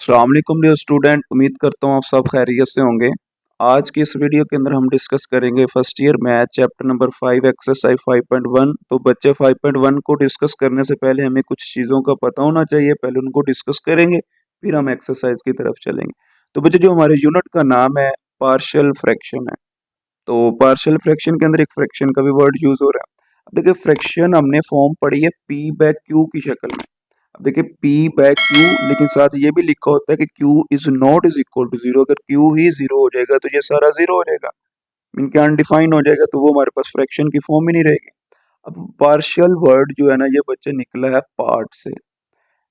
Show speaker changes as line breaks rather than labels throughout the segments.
अस्सलाम वालेकुम dear student, उम्मीद करता हूँ आप सब खैरियत से होंगे। आज की इस वीडियो के अंदर हम डिस्कस करेंगे first year math chapter number 5 exercise 5.1। तो बच्चे 5.1 को डिस्कस करने से पहले हमें कुछ चीज़ों का पता होना चाहिए, पहले उनको डिस्कस करेंगे फिर हम एक्सरसाइज की तरफ चलेंगे। तो बच्चे जो हमारे यूनिट का नाम है पार्शियल फ्रैक्शन है। तो पार्शियल फ्रैक्शन के अंदर एक फ्रैक्शन का भी वर्ड यूज हो रहा है। अब देखिए फ्रैक्शन हमने फॉर्म पढ़ी है पी बाय क्यू की शक्ल में। अब देखिए P बाय Q, लेकिन साथ ये भी लिखा होता है कि Q is not is equal to zero. अगर Q ही जीरो हो जाएगा तो ये सारा जीरो हो जाएगा, मीन के अनडिफाइन हो जाएगा, तो वो हमारे पास फ्रैक्शन की फॉर्म ही नहीं रहेगी। अब पार्शियल वर्ड जो है ना, ये बच्चे निकला है पार्ट से,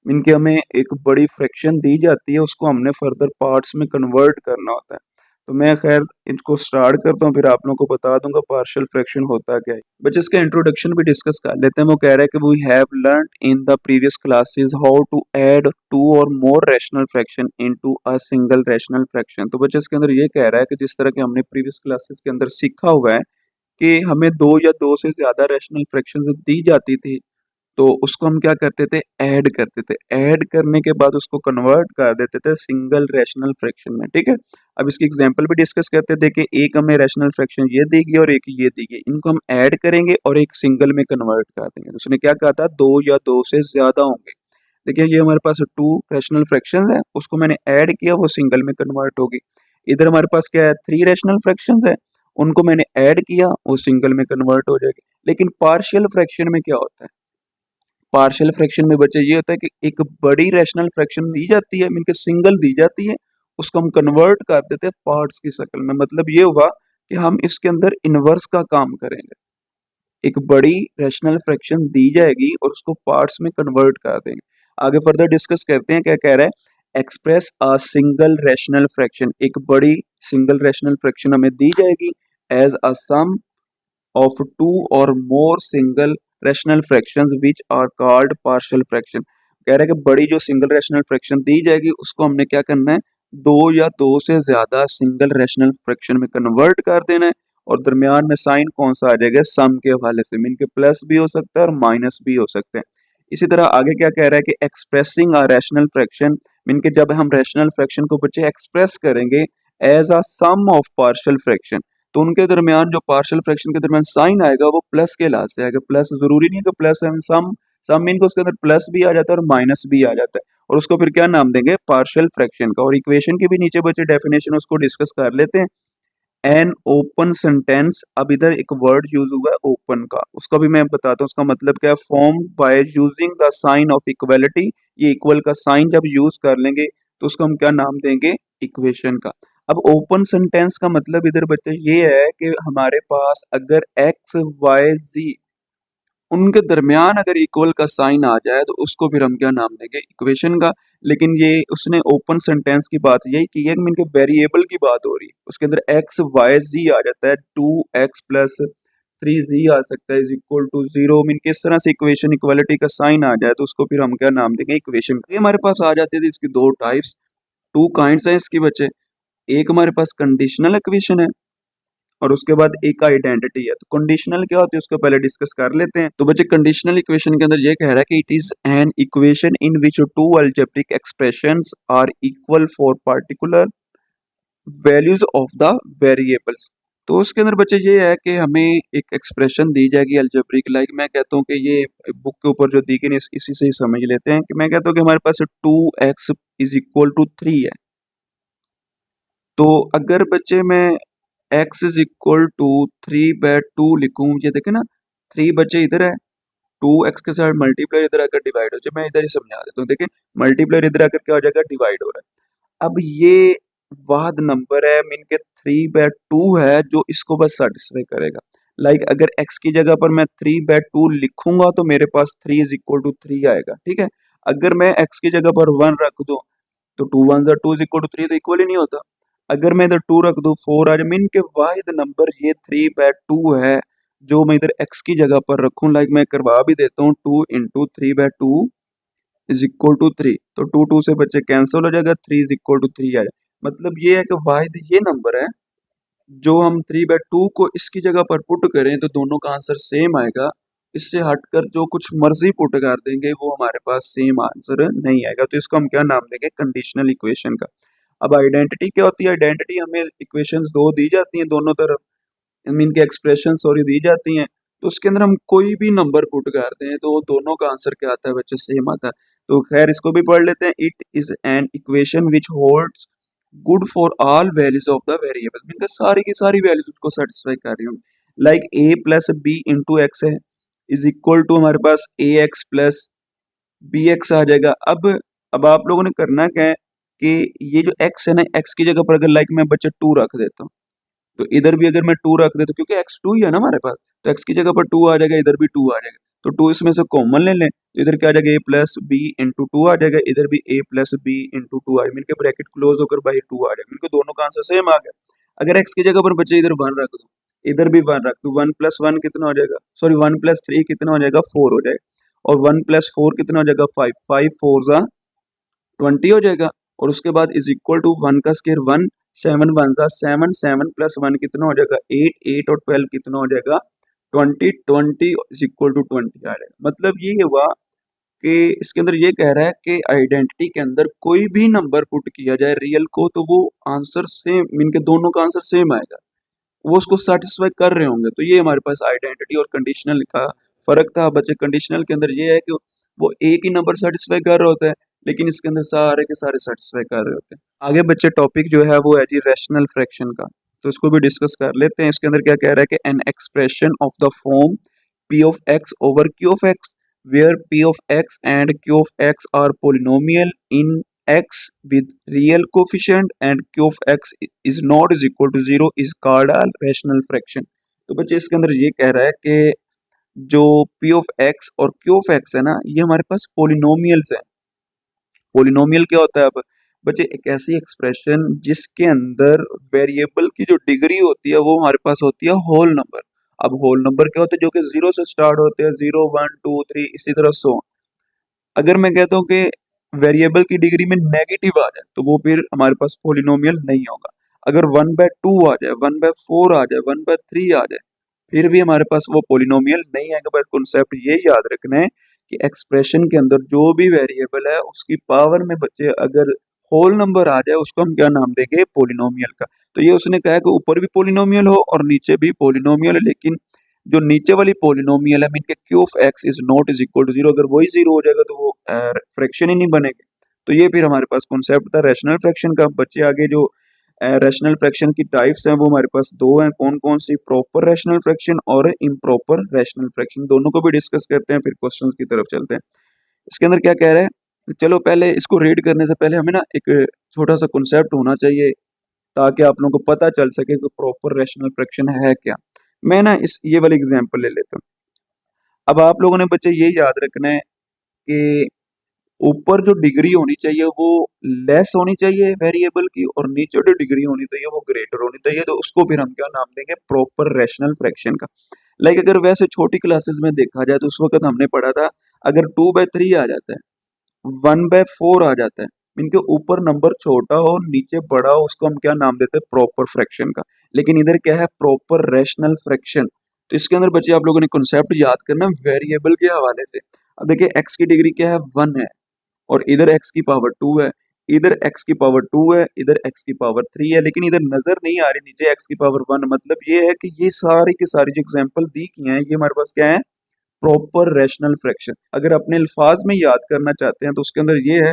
मीन के हमें एक बड़ी फ्रैक्शन दी जाती है, उसको हमने फर्दर पार्ट्स में कन्वर्ट करना होता है। तो मैं खैर इनको स्टार्ट करता हूँ, फिर आप लोगों को बता दूंगा पार्शियल फ्रैक्शन होता क्या है। बच्चे इसका इंट्रोडक्शन भी डिस्कस कर लेते हैं। वो कह रहा है कि we have learned in the previous classes how to add two or more rational fraction into a single rational fraction. तो बच्चे इसके अंदर ये कह रहा है कि जिस तरह के हमने प्रीवियस क्लासेस के अंदर सीखा हुआ है कि हमें दो या दो से ज्यादा रैशनल फ्रैक्शंस दी जाती थी, तो उसको हम क्या करते थे, ऐड करते थे। ऐड करने के बाद उसको कन्वर्ट कर देते थे सिंगल रैशनल फ्रैक्शन में। ठीक है, अब इसकी एग्जांपल भी डिस्कस करते थे कि एक हमें रैशनल फ्रैक्शन ये दी गई और एक ये दी गई, इनको हम ऐड करेंगे और एक सिंगल में कन्वर्ट कर देंगे। तो उसने क्या कहा था, दो या दो से ज्यादा होंगे। देखिए ये हमारे पास टू रैशनल फ्रैक्शंस है, उसको मैंने ऐड किया, वो सिंगल में कन्वर्ट होगी। इधर हमारे पास क्या है, थ्री रैशनल फ्रैक्शंस है, उनको मैंने ऐड किया, वो सिंगल में कन्वर्ट हो जाएगी। लेकिन पार्शियल फ्रैक्शन में क्या होता है, पार्शियल फ्रैक्शन में बच्चे ये होता है कि एक बड़ी रैशनल फ्रैक्शन दी जाती है, मीन के सिंगल दी जाती है, उसको हम कन्वर्ट कर देते हैं पार्ट्स की शक्ल में। मतलब ये हुआ कि हम इसके अंदर इनवर्स का काम करेंगे। एक बड़ी रैशनल फ्रैक्शन दी जाएगी और उसको पार्ट्स में कन्वर्ट कर देंगे। आगे फर्दर डिस्कस करते हैं क्या कह रहा है। Express a single rational fraction, एक बड़ी सिंगल रैशनल फ्रैक्शन हमें दी जाएगी as a sum of two or more single rational fractions which are called partial fraction। कह रहा है कि बड़ी जो सिंगल रैशनल फ्रैक्शन दी जाएगी उसको हमने क्या करना है, दो या दो से ज्यादा सिंगल रैशनल फ्रैक्शन में कन्वर्ट कर देना है। और दरमियान में साइन कौन सा आ जाएगा, सम के हवाले से, मीन के प्लस भी हो सकता है और माइनस भी हो सकते हैं। इसी तरह आगे क्या कह रहा है कि expressing a rational fraction, mean के जब हम रैशनल फ्रैक्शन को बच्चे एक्सप्रेस करेंगे as a sum of partial fraction, तो उनके दरमियान जो पार्शियल फ्रैक्शन के दरमियान साइन आएगा वो प्लस के लास्ट से आएगा। प्लस जरूरी नहीं है कि प्लस है, सम मीन को उसके अंदर प्लस भी आ जाता है और माइनस भी आ जाता है, और उसको फिर क्या नाम देंगे, पार्शियल फ्रैक्शन का। और इक्वेशन की भी नीचे बच्चे डेफिनेशन उसको डिस्कस कर लेते हैं। एन ओपन सेंटेंस, अब इधर एक वर्ड यूज हुआ है ओपन का, उसका भी मैं बताता हूँ उसका मतलब क्या है। Form by using the sign of equality, ये इक्वल का साइन जब यूज कर लेंगे तो उसको हम क्या नाम देंगे, इक्वेशन का। अब ओपन सेंटेंस का मतलब इधर बच्चे ये है कि हमारे पास अगर एक्स वाई जी उनके दरमियान अगर इक्वल का साइन आ जाए तो उसको फिर हम क्या नाम देंगे, इक्वेशन का। लेकिन ये उसने ओपन सेंटेंस की बात यही की है कि इनके वेरिएबल की बात हो रही है, उसके अंदर एक्स वाई जी आ जाता है, टू एक्स प्लस थ्री जी आ सकता है is equal to zero. Mean किस तरह से इक्वेशन इक्वलिटी का साइन आ जाए तो उसको फिर हम क्या नाम देंगे, इक्वेशन। ये हमारे पास आ जाती थी इसकी दो टाइप्स, टू काइंड्स हैं इसकी बच्चे। एक हमारे पास कंडीशनल इक्वेशन है और उसके बाद एक आइडेंटिटी है। तो कंडीशनल क्या होती है उसको पहले डिस्कस कर लेते हैं। तो बच्चे कंडीशनल इक्वेशन के अंदर ये कह रहा है कि it is an equation in which two algebraic expressions are equal for particular values of the variables. तो उसके अंदर बच्चे ये है कि हमें एक एक्सप्रेशन दी जाएगी अलजेब्रिक, लाइक मैं कहता हूँ कि ये बुक के ऊपर जो दी गई इसी से ही समझ लेते हैं कि मैं कहता हूँ कि हमारे पास two x is equal to three है। तो अगर बच्चे मैं x is equal to three by two लिखूं, ये देखे ना, थ्री बच्चे इधर है, टू एक्स के साथ मल्टीप्लाई इधर आकर डिवाइड हो जाए, मैं इधर ही समझा देता हूँ। देखिए मल्टीप्लाई इधर आकर क्या हो जाएगा, डिवाइड हो रहा है। अब ये वाहद नंबर है, मीन के थ्री बाय टू है जो इसको बस सेटिस्फाई करेगा। लाइक अगर x की जगह पर मैं थ्री बाय टू लिखूंगा तो मेरे पास three is equal to three आएगा। ठीक है, अगर मैं x की जगह पर वन रख दूं तो टू वन जा two is equal to three, तो इक्वल ही नहीं होता। अगर मैं इधर टू रख दूं फोर आ जाए, मीन के वाहिद नंबर ये थ्री बाय टू है जो मैं इधर x की जगह पर रखूं। लाइक मैं करवा भी देता हूँ, two into three by two is equal to three, तो टू टू से बच्चे कैंसिल हो जाएगा, three is equal to three आ जाए। मतलब ये है कि वाहिद ये नंबर है जो हम थ्री बाय टू को इसकी जगह पर पुट करें तो दोनों का आंसर सेम आएगा, इससे हटकर जो कुछ मर्जी पुट कर देंगे वो हमारे पास सेम आंसर नहीं आएगा। तो इसको हम क्या नाम देंगे? कंडीशनल इक्वेशन का। अब आइडेंटिटी क्या होती है? आइडेंटिटी हमें इक्वेशंस दो दी जाती हैं दोनों तरफ, मीन के एक्सप्रेशन सॉरी दी जाती हैं, तो उसके अंदर हम कोई भी नंबर पुट करते हैं तो दोनों का आंसर क्या आता है बच्चे? सेम आता है। तो खैर इसको भी पढ़ लेते हैं। It is an equation which holds good for all values of the variable, mean सारी की सारी वैल्यूज उसको सेटिस्फाई कर रही हूँ। Like a plus B into x है इज इक्वल टू हमारे पास a x plus b x आ जाएगा। अब आप लोगों ने करना क्या है कि ये जो x है ना, x की जगह पर अगर लाइक मैं बच्चे 2 रख देता हूँ, तो इधर भी अगर मैं 2 रख देता हूँ, क्योंकि x 2 ही है ना हमारे पास, तो x की जगह पर 2 आ जाएगा, इधर भी 2 आ जाएगा। तो 2 इसमें से कॉमन ले लें, तो इधर क्या आ जाएगा? a plus B into two आ जाएगा, इधर भी a plus B into two आ जाएगा, मिलकर ब्रैकेट क्लोज होकर बाई 2 आ जाएगा, मिलकर दोनों का आंसर सेम आ गया। अगर x की जगह पर बच्चे इधर 1 रख दो, इधर भी 1 रख दो, 1 प्लस 1 कितना हो जाएगा? सॉरी 1 प्लस 3 कितना हो जाएगा? 4 हो जाएगा। और 1 प्लस 4 कितना हो जाएगा? 5, 5 4 जा 20 हो जाएगा। और उसके बाद इज इक्वल टू 1 का स्क्वायर 1, 7 1 जा 7, 7 प्लस 1 कितना हो जाएगा? 8, 8 और 12 कितना हो जाएगा? 20, 20 इज इक्वल टू 20 आ जाएगा। मतलब ये हुआ कि इसके अंदर ये कह रहा है कि आइडेंटिटी के अंदर कोई भी नंबर पुट किया जाए रियल को, तो वो आंसर सेम, मीन के दोनों का आंसर सेम आएगा, वो उसको सेटिस्फाई कर रहे होंगे। तो ये हमारे पास आइडेंटिटी और कंडीशनल का फर्क था बच्चे। कंडीशनल के अंदर ये है कि वो एक ही नंबर सेटिस्फाई कर रहे होते हैं, लेकिन इसके अंदर सारे के सारे सेटिस्फाई कर रहे होते हैं। आगे बच्चे टॉपिक जो है वो है जी रैशनल फ्रैक्शन का, तो इसको भी डिस्कस कर लेते हैं। इसके अंदर क्या कह रहा है कि an expression of the form p of x over q of x where p of x and q of x are polynomial in x with real coefficient and q of x is not is equal to 0 is called a rational fraction। तो बच्चे इसके अंदर ये कह रहा है कि जो p of x और q of x है ना, ये हमारे पास पोलिनोमियल्स है। पोलिनोमियल क्या होता है? अब बच्चे एक ऐसी एक्सप्रेशन जिसके अंदर वेरिएबल की जो डिग्री होती है वो हमारे पास होती है होल नंबर। अब होल नंबर क्या होते हैं? जो कि 0 से स्टार्ट होते हैं, 0 1 2 3 इसी तरह सो। अगर मैं कहता हूँ कि वेरिएबल की डिग्री में नेगेटिव आ जाए तो वो फिर हमारे पास पोलिनोमियल नहीं होगा। अगर 1/2 आ जाए, 1/4 आ जाए, 1/3 आ जाए, फिर भी हमारे पास वो पोलिनोमियल नहीं आएगा। बस कॉन्सेप्ट ये याद रखना है कि एक्सप्रेशन के अंदर जो भी वेरिएबल है उसकी पावर में बच्चे अगर होल नंबर आ जाए उसको हम क्या नाम देंगे? पोलिनोमियल का। तो ये उसने कहा कि ऊपर भी पोलिनोमियल हो और नीचे भी पोलिनोमियल है, लेकिन जो नीचे वाली पोलिनोमियल है मीन के q of x is not is equal to 0, अगर वही 0 हो जाएगा तो वो फ्रैक्शन ही नहीं बनेगा। तो ये फिर हमारे पास कॉन्सेप्ट था रैशनल फ्रैक्शन का। बच्चे आगे जो रैशनल फ्रैक्शन की टाइप्स हैं वो हमारे पास दो हैं, कौन कौन सी? प्रॉपर रैशनल फ्रैक्शन और इम्प्रॉपर रैशनल फ्रैक्शन, दोनों को भी डिस्कस करते हैं, फिर क्वेश्चंस की तरफ चलते हैं। इसके अंदर क्या कह रहे हैं? चलो पहले इसको रीड करने से पहले हमें ना एक छोटा सा कॉन्सेप्ट होना चाहिए ताकि आप लोगों को पता चल सके कि प्रॉपर रैशनल फ्रैक्शन है क्या। मैं ना इस ये वाली एग्जांपल ले लेता हूँ। अब आप लोगों ने बच्चे ये याद रखना है कि ऊपर जो डिग्री होनी चाहिए वो लेस होनी चाहिए वेरिएबल की, और नीचे जो डिग्री होनी चाहिए वो ग्रेटर होनी चाहिए। तो उसको फिर हम क्या नाम देंगे? प्रॉपर रैशनल फ्रैक्शन का। लाइक अगर वैसे छोटी क्लासेस में देखा जाए तो उस वक्त हमने पढ़ा था अगर 2/3 आ जाता है, 1/4 आ जाता है, इनके ऊपर नंबर छोटा हो नीचे बड़ा हो, उसको हम क्या नाम देते हैं? प्रॉपर फ्रैक्शन का। लेकिन इधर क्या है? Proper rational fraction. तो इसके अंदर बच्चे आप लोगों ने कॉन्सेप्ट याद करना वेरिएबल के हवाले से। अब देखिए x की डिग्री क्या है? 1 है, और इधर x की पावर 2 है, इधर x की पावर 2 है, इधर x की पावर 3 है, लेकिन इधर नजर नहीं आ रही नीचे x की पावर 1। मतलब ये है कि ये सारी की सारी जो एग्जांपल दी की हैं ये हमारे पास क्या है? Proper rational fraction. अगर अपने अल्फाज में याद करना चाहते हैं तो उसके अंदर ये है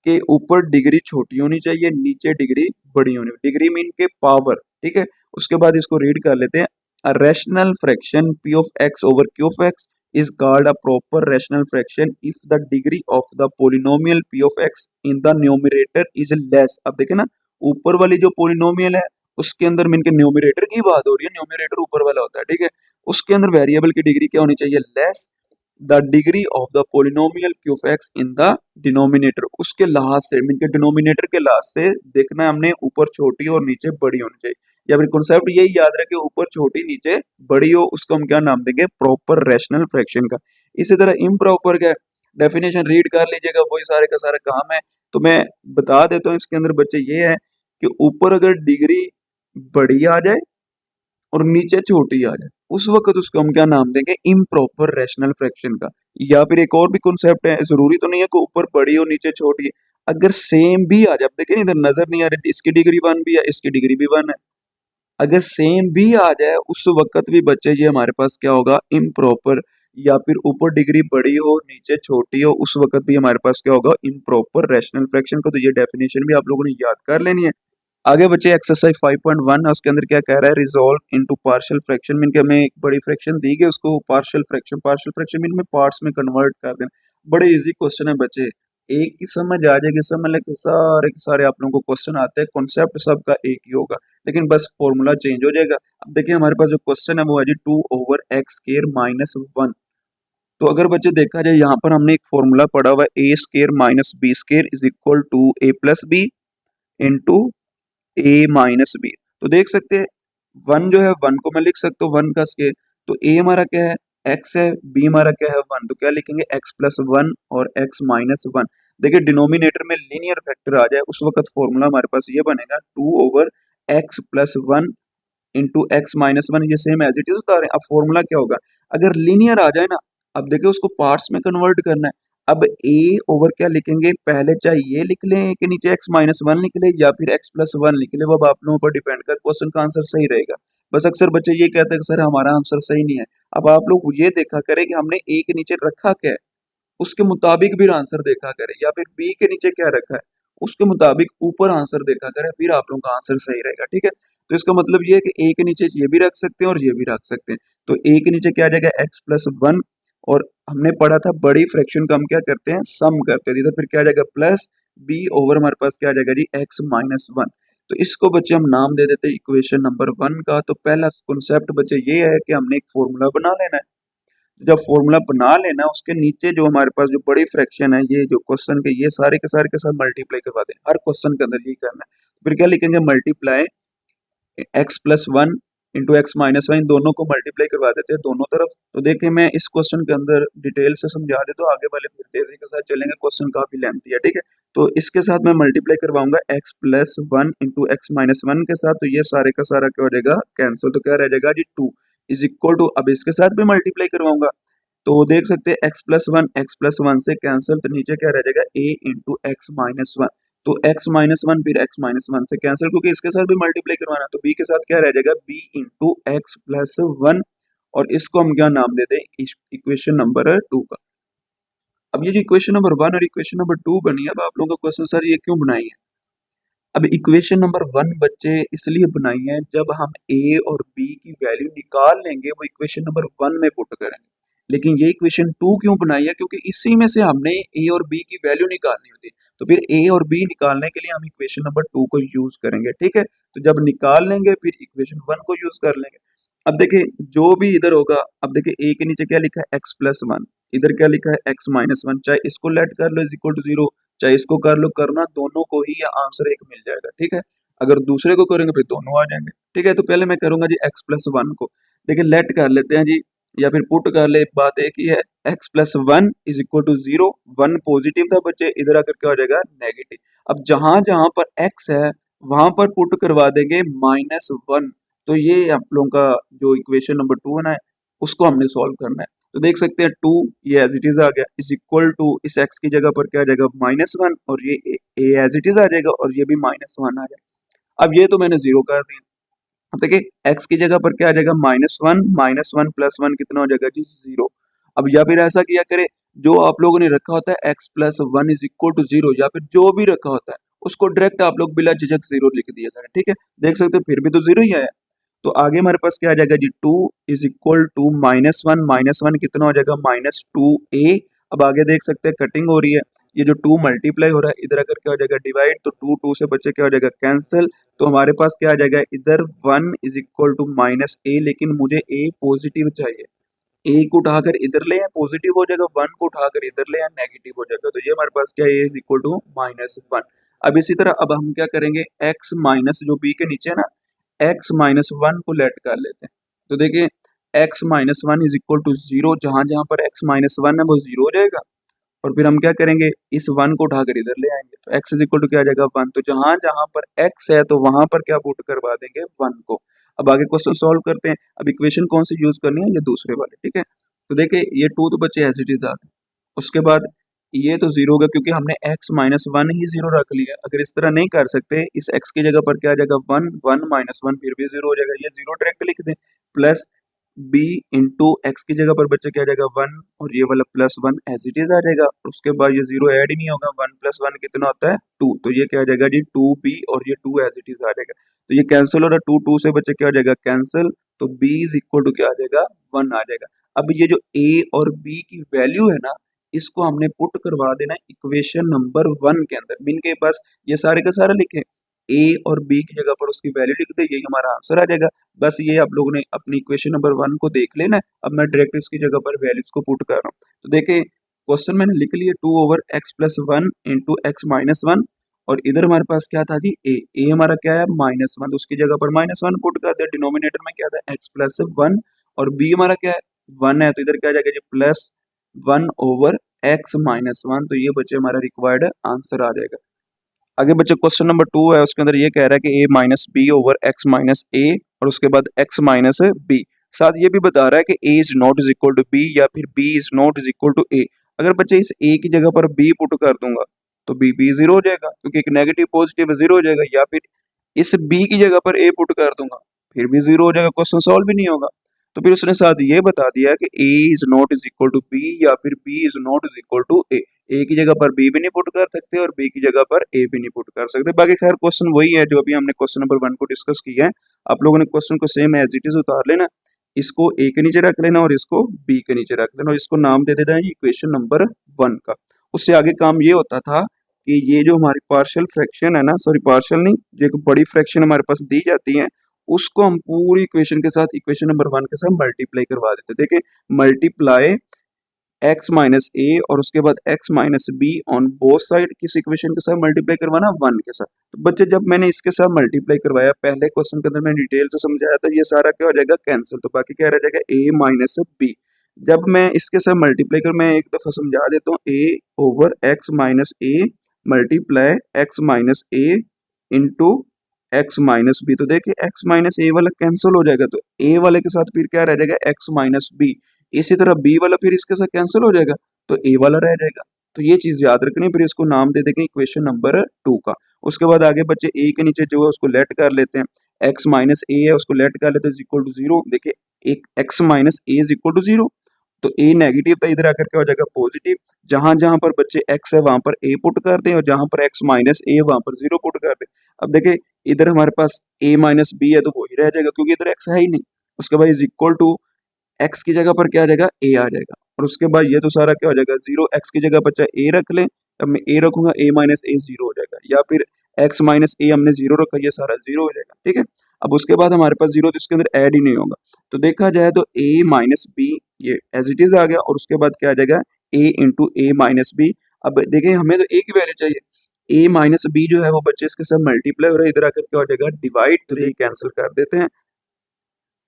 कि ऊपर डिग्री छोटी होनी चाहिए, नीचे डिग्री बड़ी होनी। डिग्री मीन के पावर, ठीक है। उसके बाद इसको रीड कर लेते हैं। अ rational fraction p of x over q of x is called a proper rational fraction if the degree of the polynomial p of x in the numerator is less। अब देखें ना, ऊपर वाली जो पोलिनोमियल है उसके अंदर मीन के न्यूमरेटर की बात हो रही है, न्यूमरेटर ऊपर वाला होता है, ठीक है। उसके अंदर वेरिएबल की डिग्री क्या होनी चाहिए? Less the degree of the polynomial Q of x in the denominator. उसके लिहाज से मीन के डिनोमिनेटर के लिहाज से देखना है हमने, ऊपर छोटी और नीचे बड़ी होनी चाहिए। या फिर कॉन्सेप्ट यही याद रखे, ऊपर छोटी नीचे बड़ी हो, उसको हम क्या नाम देंगे? प्रॉपर रैशनल फ्रैक्शन का। इसी तरह इम्प्रॉपर का डेफिनेशन रीड कर लीजिएगा, वही सारे का सारा काम है। तो मैं बता देता हूँ इसके अंदर बच्चे ये है कि ऊपर अगर डिग्री बड़ी आ जाए और नीचे छोटी आ जाए, उस वक्त उसको हम क्या नाम देंगे, इम्प्रॉपर रैशनल फ्रैक्शन का। या फिर एक और भी कॉन्सेप्ट है, जरूरी तो नहीं है कि ऊपर बड़ी हो नीचे छोटी है, अगर सेम भी आ जाए, आप देखिए इधर नजर नहीं आ रही, इसकी डिग्री 1 भी है, इसकी डिग्री भी 1 है, अगर सेम भी आ जाए उस वक्त भी बच्चे ये हमारे पास क्या होगा, इम्प्रॉपर। या फिर ऊपर डिग्री बड़ी हो नीचे छोटी हो, उस वक्त भी हमारे पास क्या होगा, इम्प्रॉपर रैशनल फ्रैक्शन का। तो ये डेफिनेशन भी आप लोगों ने याद कर लेनी है। आगे बच्चे एक्सरसाइज 5.1 है, उसके अंदर क्या कह रहा है, resolve into partial fraction mean के हमें एक बड़ी फ्रैक्शन दी गई, उसको पार्शियल फ्रैक्शन मीन में पार्ट्स में कन्वर्ट कर देना। बड़े इजी क्वेश्चन है बच्चे, एक ही समझ आ जाएगी, समझ लेके सारे के सारे आप लोगों को क्वेश्चन आते हैं, कॉन्सेप्ट सबका एक ही होगा, लेकिन बस फॉर्मूला चेंज हो जाएगा। अब देखिए हमारे पास जो क्वेश्चन है वो है जी 2/x² - 1। तो अगर बच्चे देखा जाए यहाँ पर हमने एक फॉर्मूला पढ़ा हुआ है a² - b² is equal to a+b into a-b। तो देख सकते हैं वन जो है, वन को मैं लिख सकता हूँ वन का स्केयर। तो a हमारा क्या है, x है, b हमारा क्या है 1, तो क्या लिखेंगे x+1 और x-1। देखिए डिनोमिनेटर में लीनियर फैक्टर आ जाए उस वक्त फॉर्मूला हमारे पास ये बनेगा 2/x+1 इंटू x-1, ये सेम एज इट इज उतारे। अब फॉर्मूला क्या होगा, अगर लीनियर आ जाए ना, अब देखिए उसको पार्ट्स में कन्वर्ट करना है। अब a ओवर क्या लिखेंगे, पहले चाहे ये लिख लें कि नीचे x-1 लिख ले, या फिर x+1 लिख ले, वो अब आप लोगों पर डिपेंड कर, क्वेश्चन का आंसर सही रहेगा। बस अक्सर बच्चे ये कहते हैं कि सर हमारा आंसर सही नहीं है। अब आप लोग ये देखा करें कि हमने a के नीचे रखा क्या है, उसके मुताबिक भी आंसर देखा करें, या फिर बी के नीचे क्या रखा है उसके मुताबिक ऊपर आंसर देखा करें, फिर आप लोगों का आंसर सही रहेगा। ठीक है, तो इसका मतलब ये है कि ए के नीचे ये भी रख सकते हैं और ये भी रख सकते हैं। तो ए के नीचे क्या आ जाएगा x+1, और हमने पढ़ा था बड़ी फ्रैक्शन का हम क्या करते हैं, सम करते हैं, इधर फिर क्या आ जाएगा प्लस बी ओवर हमारे पास क्या आ जाएगा जी x-1। तो इसको बच्चे हम नाम दे देते हैं इक्वेशन नंबर 1 का। तो पहला कॉन्सेप्ट बच्चे ये है कि हमने एक फॉर्मूला बना लेना है। जब फॉर्मूला बना लेना उसके नीचे जो हमारे पास जो बड़ी फ्रैक्शन है, ये जो क्वेश्चन के ये सारे के साथ मल्टीप्लाई करवा दें, हर क्वेश्चन के अंदर यही करना है। फिर क्या लिखेंगे, मल्टीप्लाई x+1 इंटू x-1, इन दोनों को मल्टीप्लाई करवा देते हैं दोनों तरफ। तो देखिए मैं इस क्वेश्चन के अंदर डिटेल से समझा देता हूँ, आगे वाले फिर तेजी के साथ चलेंगे, क्वेश्चन काफी लेंथी है। ठीक है, तो इसके साथ मैं मल्टीप्लाई करवाऊंगा x+1 इंटू x-1 के साथ, तो ये सारे का सारा क्या हो जाएगा, कैंसिल। तो क्या रह जाएगा जी 2 इज इक्वल टू, अब इसके साथ भी मल्टीप्लाई करवाऊंगा, तो देख सकते हैं x+1 से कैंसिल, तो नीचे क्या रह जाएगा a इंटू x-1। तो x-1 फिर x-1 से कैंसिल, क्योंकि इसके साथ भी मल्टीप्लाई करवाना, तो b के साथ क्या रह जाएगा b इंटू x+1, और इसको हम क्या नाम देते हैं, इक्वेशन नंबर 2 का। अब ये जो इक्वेशन नंबर 1 और इक्वेशन नंबर 2 बनी है, अब आप लोगों का क्वेश्चन सर ये क्यों बनाई है। अब इक्वेशन नंबर 1 बच्चे इसलिए बनाई है, जब हम a और b की वैल्यू निकाल लेंगे वो इक्वेशन नंबर 1 में पुट करेंगे। लेकिन ये इक्वेशन 2 क्यों बनाई है, क्योंकि इसी में से हमने a और b की वैल्यू निकालनी होती है, तो फिर a और b निकालने के लिए हम इक्वेशन नंबर 2 को यूज करेंगे। ठीक है, तो जब निकाल लेंगे फिर इक्वेशन 1 को यूज कर लेंगे। अब देखिए जो भी इधर होगा, अब देखिए a के नीचे क्या लिखा है x+1, इधर क्या लिखा है x-1, चाहे इसको लेट कर लो इज इक्वल टू 0, चाहे इसको कर लो, करना दोनों को ही आंसर एक मिल जाएगा। ठीक है, अगर दूसरे को करेंगे फिर दोनों आ जाएंगे। ठीक है, तो पहले मैं करूंगा जी x+1 को, देखिए लेट कर लेते हैं जी, या फिर पुट कर ले, बात एक ही है, x+1 is equal to 0, 1 positive था बच्चे, इधर आकर क्या हो जाएगा नेगेटिव। अब जहां जहां पर x है वहां पर पुट करवा देंगे -1। तो ये आप लोगों का जो इक्वेशन नंबर 2 है ना, उसको हमने सॉल्व करना है। तो देख सकते हैं 2 ये एज इट इज आ गया, इज इक्वल टू इस x की जगह पर क्या आ जाएगा -1, और ये a एज इट इज आ जाएगा, और ये भी -1 आ जाएगा। अब ये तो मैंने 0 कर दिया। अब देखिए x की जगह पर क्या आ जाएगा -1 प्लस 1 कितना हो जाएगा जी 0। अब या फिर ऐसा किया करे, जो आप लोगों ने रखा होता है x+1 इज इक्वल टू 0, या फिर जो भी रखा होता है उसको डायरेक्ट आप लोग बिला झिझक 0 लिख दिया करें। ठीक है, देख सकते हैं फिर भी तो 0 ही आया। तो आगे हमारे पास क्या आ जाएगा जी 2 इज इक्वल टू -1 कितना हो जाएगा -2a। अब आगे देख सकते हैं कटिंग हो रही है, ये जो 2 मल्टीप्लाई हो रहा है, इधर अगर क्या हो जाएगा डिवाइड, तो 2 से बच्चे क्या हो जाएगा कैंसिल। तो हमारे पास क्या आ जाएगा इधर 1 इज इक्वल टू -a, लेकिन मुझे a पॉजिटिव चाहिए, a को उठाकर इधर ले आए पॉजिटिव हो जाएगा, 1 को उठाकर इधर ले आए नेगेटिव हो जाएगा। तो ये हमारे पास क्या है, a इज इक्वल टू -1। अब इसी तरह अब हम क्या करेंगे, x माइनस जो b के नीचे है ना, x-1 को लेट कर लेते हैं। तो देखिए x-1 इज इक्वल टू 0, जहां जहां पर x-1 है वो 0 हो जाएगा, और फिर हम क्या करेंगे, इस 1 को उठाकर इधर ले आएंगे, तो x इज इक्वल टू क्या आ जाएगा 1। तो जहां जहां पर x है तो वहां पर क्या पुट करवा देंगे 1 को। अब आगे क्वेश्चन सॉल्व करते हैं। अब इक्वेशन कौन सी यूज करनी है, ये दूसरे वाले, ठीक है। तो देखिए ये 2 तो बच्चे एज इट इज आ गए, उसके बाद ये तो जीरो होगा क्योंकि हमने x माइनस 1 ही जीरो रख लिया। अगर इस तरह नहीं कर सकते, इस x की जगह पर क्या आ जाएगा 1, 1 माइनस 1 फिर भी जीरो हो जाएगा, ये जीरो डायरेक्ट लिख दें। प्लस b इंटू एक्स की जगह पर बच्चे क्या आ जाएगा 1, और ये वाला प्लस 1 एज इट इज आ जाएगा। और उसके बाद ये जीरो ऐड ही नहीं होगा, 1 प्लस 1 कितना होता है 2, तो ये क्या आ जाएगा जी 2b, और ये 2 एज इट इज आ जाएगा। तो ये कैंसिल हो रहा है, 2 2 से बच्चे क्या आ जाएगा कैंसिल, तो b इज इक्वल टू क्या आ जाएगा 1 आ जाएगा। अब ये जो a और b की वैल्यू है ना, इसको हमने पुट करवा देना है इक्वेशन नंबर 1 के अंदर। मीन के पास ये सारे का सारा लिखे, a और b की जगह पर उसकी वैल्यू लिख दे, यही हमारा आंसर आ जाएगा। बस ये आप लोगों ने अपनी इक्वेशन नंबर 1 को देख लेना है। अब मैं डायरेक्ट इसकी जगह पर वैल्यूज को पुट कर रहा हूँ। तो देखिए क्वेश्चन मैंने लिख लिया 2 over x plus 1 into x minus 1, और इधर हमारे पास क्या था जी a हमारा क्या है माइनस 1, तो उसकी जगह पर माइनस 1 पुट कर दे। डिनोमिनेटर में क्या था एक्स प्लस 1, और b हमारा क्या है 1 है, तो इधर क्या आ जाएगा जी प्लस 1 ओवर एक्स माइनस 1, तो ये बच्चे हमारा रिक्वायर्ड आंसर आ जाएगा। आगे बच्चे क्वेश्चन नंबर 2 है, उसके अंदर ये कह रहा है कि a minus B over x minus A, और उसके बाद x माइनस बी। साथ ये भी बता रहा है कि a is not is equal to b, या फिर b is not is equal to a। अगर बच्चे इस a की जगह पर b पुट कर दूंगा तो b भी जीरो हो जाएगा, क्योंकि एक नेगेटिव पॉजिटिव जीरो हो जाएगा, या फिर इस b की जगह पर a पुट कर दूंगा फिर भी जीरो हो जाएगा, क्वेश्चन सॉल्व भी नहीं होगा। तो फिर उसने साथ ये बता दिया कि a is not is equal to b, या फिर b is not is equal to a की जगह पर b भी नहीं पुट कर सकते और b की जगह पर a भी नहीं पुट कर सकते। बाकी खैर क्वेश्चन वही है जो अभी हमने क्वेश्चन नंबर 1 को डिस्कस किया है। आप लोगों ने क्वेश्चन को सेम एज इट इज उतार लेना, इसको a के नीचे रख लेना और इसको b के नीचे रख लेना, और इसको नाम दे देना है इक्वेशन नंबर 1 का। उससे आगे काम ये होता था कि ये जो हमारी पार्शियल फ्रैक्शन है ना, सॉरी पार्शियल नहीं, जो एक बड़ी फ्रैक्शन हमारे पास दी जाती है, उसको हम पूरी इक्वेशन के साथ इक्वेशन नंबर 1 के साथ मल्टीप्लाई करवा देते। देखिए मल्टीप्लाई x माइनस ए और उसके बाद x minus be on both side, किस इक्वेशन के साथ मल्टीप्लाई करवाना 1 के साथ। तो बच्चे जब मैंने इसके साथ मल्टीप्लाई करवाया, पहले क्वेश्चन के अंदर मैंने डिटेल से समझाया था, ये सारा क्या हो जाएगा कैंसिल, तो बाकी क्या रह जाएगा a माइनस बी। जब मैं इसके साथ मल्टीप्लाई कर, मैं एक दफा समझा देता हूँ, a over x minus a multiply x minus a into x minus b. तो देखिए x माइनस ए वाला कैंसिल हो जाएगा, तो a वाले के साथ फिर क्या रह जाएगा x माइनस बी। इसी तरह b वाला फिर इसके साथ कैंसिल हो जाएगा, तो a वाला रह जाएगा। तो ये चीज याद रखनी, फिर इसको नाम दे देंगे इक्वेशन नंबर 2 का। उसके बाद आगे बच्चे a के नीचे जो है उसको लेट कर लेते हैं, x माइनस ए है उसको लेट कर लेते हैं इक्वल टू जीरो। देखिए एक x minus a is equal to zero, तो a नेगेटिव था, इधर आकर क्या हो जाएगा पॉजिटिव। जहां जहां पर बच्चे x है वहां पर a पुट कर दें, और जहां पर x माइनस ए वहां पर जीरो पुट कर दें। अब देखिए इधर हमारे पास a माइनस बी है तो वही रह जाएगा क्योंकि इधर x है ही नहीं। उसके बाद इज इक्वल टू x की जगह पर क्या आ जाएगा a आ जाएगा, और उसके बाद ये तो सारा क्या हो जाएगा जीरो। x की जगह बच्चा a रख लें, अब मैं a रखूंगा a माइनस ए जीरो हो जाएगा, या फिर x माइनस ए हमने जीरो रखा, ये सारा जीरो हो जाएगा, ठीक है। अब उसके बाद हमारे पास जीरो तो इसके अंदर ऐड ही नहीं होगा, तो देखा जाए तो a माइनस बी ये एज इट इज आ गया, और उसके बाद क्या आ जाएगा a into a minus b. अब देखिए हमें तो a की वैल्यू चाहिए, a माइनस बी जो है वो बच्चे इसके साथ मल्टीप्लाई हो रहा है, इधर आकर क्या हो जाएगा डिवाइड, तो ये कैंसिल कर देते हैं।